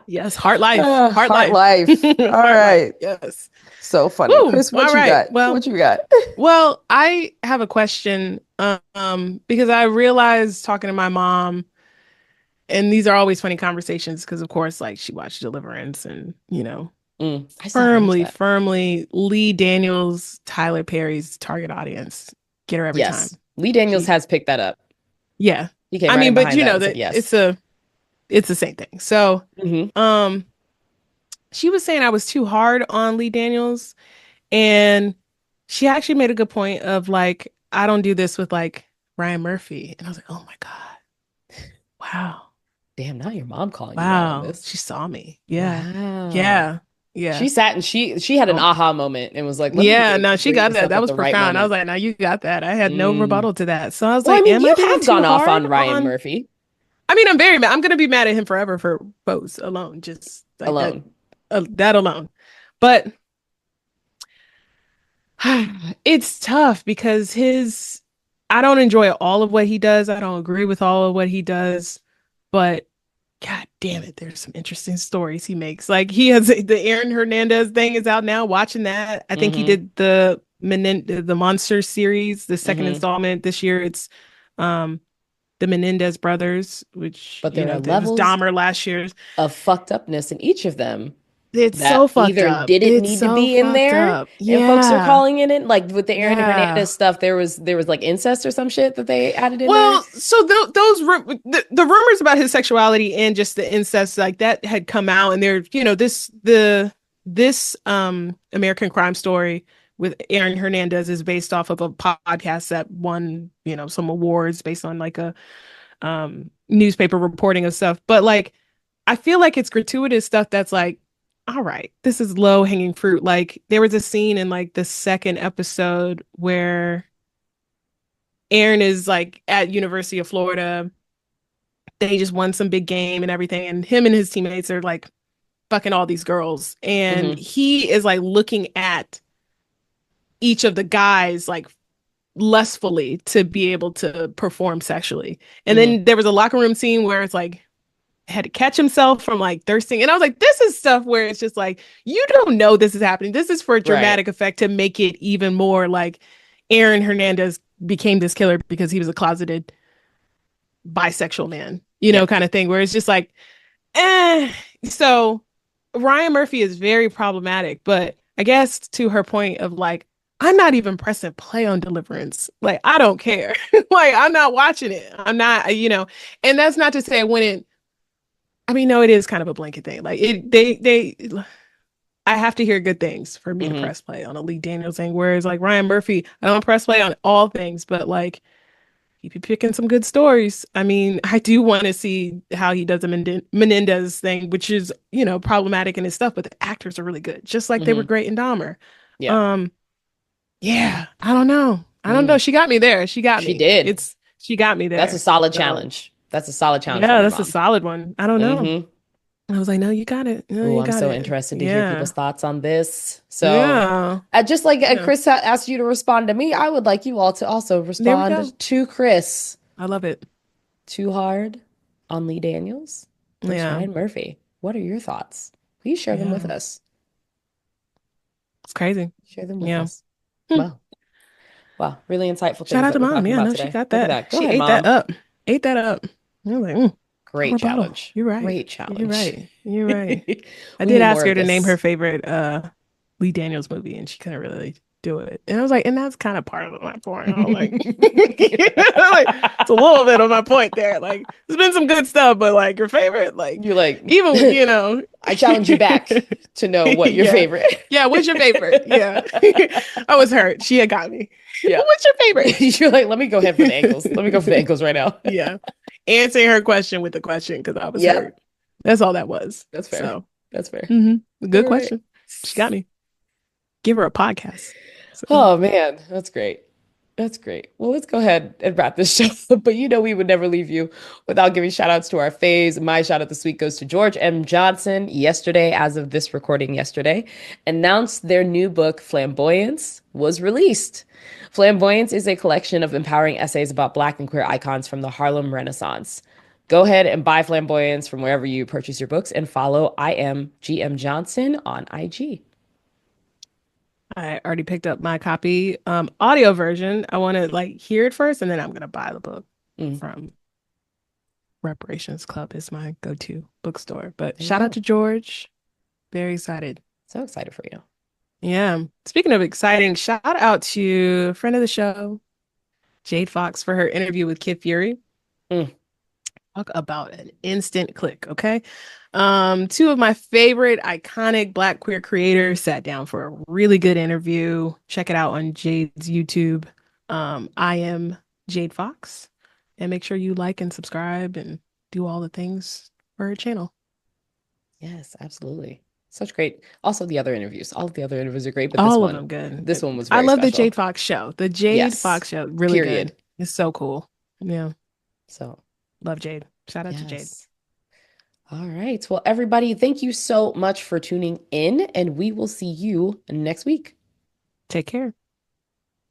Yes, heart life. Heart Heart life. life. All Heart life. right. Yes. So funny. Woo. Kris, what All you right. got? What you got? Well, I have a question. Because I realized talking to my mom, and these are always funny conversations because of course, like she watched Deliverance and, I still haven't watched firmly, that. firmly Lee Daniels, Tyler Perry's target audience. Get her every time. Yes. Lee Daniels She, has picked that up. yeah. He came I right in mean, but behind you that know and said that yes. it's the same thing. So, Hmm. um, she was saying I was too hard on Lee Daniels, and she actually made a good point of like, I don't do this with like Ryan Murphy. And I was like, oh my God. Wow. Damn, now your mom calling you out on Wow. this. She saw me. Yeah. Wow. Yeah. Yeah. She sat and she had an Oh, aha moment and was like, let me yeah. No, she bring got this that. up That at was the right profound. I was moment. like, now you got that. I had no Mm. rebuttal to that. So I was Well, I like, mean, am I you being have too gone off hard on Ryan on? Murphy I mean, I'm very mad. I'm going to be mad at him forever for Pose alone. Just like that, alone. that alone. But it's tough because I don't enjoy all of what he does. I don't agree with all of what he does, but God damn it, there's some interesting stories he makes. Like he has the Aaron Hernandez thing is out now. Watching that, I think he Mm-hmm. did the Monster series, the second Mm-hmm. installment this year. It's um the Menendez brothers, which But there are it was levels Dahmer last year. of fucked upness in each of them It's that so fucked either up. didn't It's need to so be in fucked there up. and folks are Yeah. calling it in. Like with the Aaron Yeah. Hernandez stuff, there was like incest or some shit that they added in there. Well, so the rumors about his sexuality and just the incest like that had come out, and there, this American Crime Story with Aaron Hernandez is based off of a podcast that won, some awards based on like a newspaper reporting of stuff. But like, I feel like it's gratuitous stuff that's like, all right, this is low hanging fruit. Like there was a scene in like the second episode where Aaron is like at University of Florida. They just won some big game and everything, and him and his teammates are like fucking all these girls, and Mm-hmm. he is like looking at each of the guys like lustfully to be able to perform sexually. And Mm-hmm. then there was a locker room scene where it's like had to catch himself from like thirsting. And I was like, this is stuff where it's just like, you don't know this is happening. This is for Right. dramatic effect to make it even more like Aaron Hernandez became this killer because he was a closeted bisexual man, Yep. kind of thing, where it's just like, eh. So Ryan Murphy is very problematic, but I guess to her point of like, I'm not even pressing play on Deliverance. Like, I don't care. Like, I'm not watching it. I'm not, and that's not to say I wouldn't. I mean, no, it is kind of a blanket thing. Like I have to hear good things for me to Mm-hmm. press play on a Lee Daniels thing. Whereas like Ryan Murphy, I don't press play on all things, but like he be picking some good stories. I mean, I do want to see how he does the Menendez thing, which is, problematic in his stuff, but the actors are really good, just like they were Mm-hmm. great in Dahmer. Yeah. Um, yeah, I don't know. I don't know. Mm. She got me there. She got She me. did. She got me That's a there. solid So challenge. That's a solid challenge from yeah, your that's a mom. solid one. I don't know. Mm-hmm. I was like, no, you got it. No, Oh, you I'm got so it. interested to hear people's Yeah. thoughts on this. So, Yeah. just like Yeah. Chris asked you to respond to me, I would like you all to also There we go. respond to Chris. I love it. Too hard on Lee Daniels versus Yeah. Ryan Murphy. What are your thoughts? Please share them with Yeah. us. It's crazy. Share them with Yeah. us. Hmm. Wow. Wow. Really insightful Shout things out that to we're mom. talking Yeah, about no, she today. got Look at that. that. Go She ahead, ate that mom. up. Ate that up. I was like, Great more bottle. challenge. You're right. Great You're challenge. right. You're right. I We did need ask more her of to name her this. favorite Lee Daniels movie, and she couldn't really do it. And I was like, and that's kind of part of my point. I was like, like, it's a little bit of my point there. Like, there's been some good stuff, but like your favorite, like You're like, even I challenge you back to know what your yeah, favorite. yeah. What's your favorite? Yeah, I was hurt. She had got me. Yeah. What's your favorite? You're like, let me go ahead for the ankles. Let me go for the ankles right now. Yeah, answering her question with the question because I was Yep. hurt. That's all that was. That's fair. So, That's fair. good All right. question. She got me. Give her a podcast. So, Oh man, that's great. That's great. Well, let's go ahead and wrap this show up. But we would never leave you without giving shout outs to our faves. My shout out this week goes to George M. Johnson. Yesterday, as of this recording yesterday, announced their new book, Flamboyants, was released. Flamboyants is a collection of empowering essays about Black and queer icons from the Harlem Renaissance. Go ahead and buy Flamboyants from wherever you purchase your books and follow I am GM Johnson on IG. I already picked up my copy, audio version. I want to like hear it first, and then I'm gonna buy the book Mm, from Reparations Club. Is my go-to bookstore. But there you shout out go. to George. Very excited. So excited for you. Yeah. Speaking of exciting, shout out to a friend of the show, Jade Fox, for her interview with Kid Fury. Mm. Talk about an instant click, okay? Two of my favorite iconic Black queer creators sat down for a really good interview. Check it out on Jade's YouTube. I am Jade Fox. And make sure you like and subscribe and do all the things for her channel. Yes, absolutely. Such great. Also, the other interviews. All of the other interviews are great, but All of them good. this one was I very love the Jade special. Fox show. The Jade Yes. Fox show, really Period. good. It's so cool. Yeah. So, Love Jade. Shout out to Jade. yes. All right. Well, everybody, thank you so much for tuning in, and we will see you next week. Take care.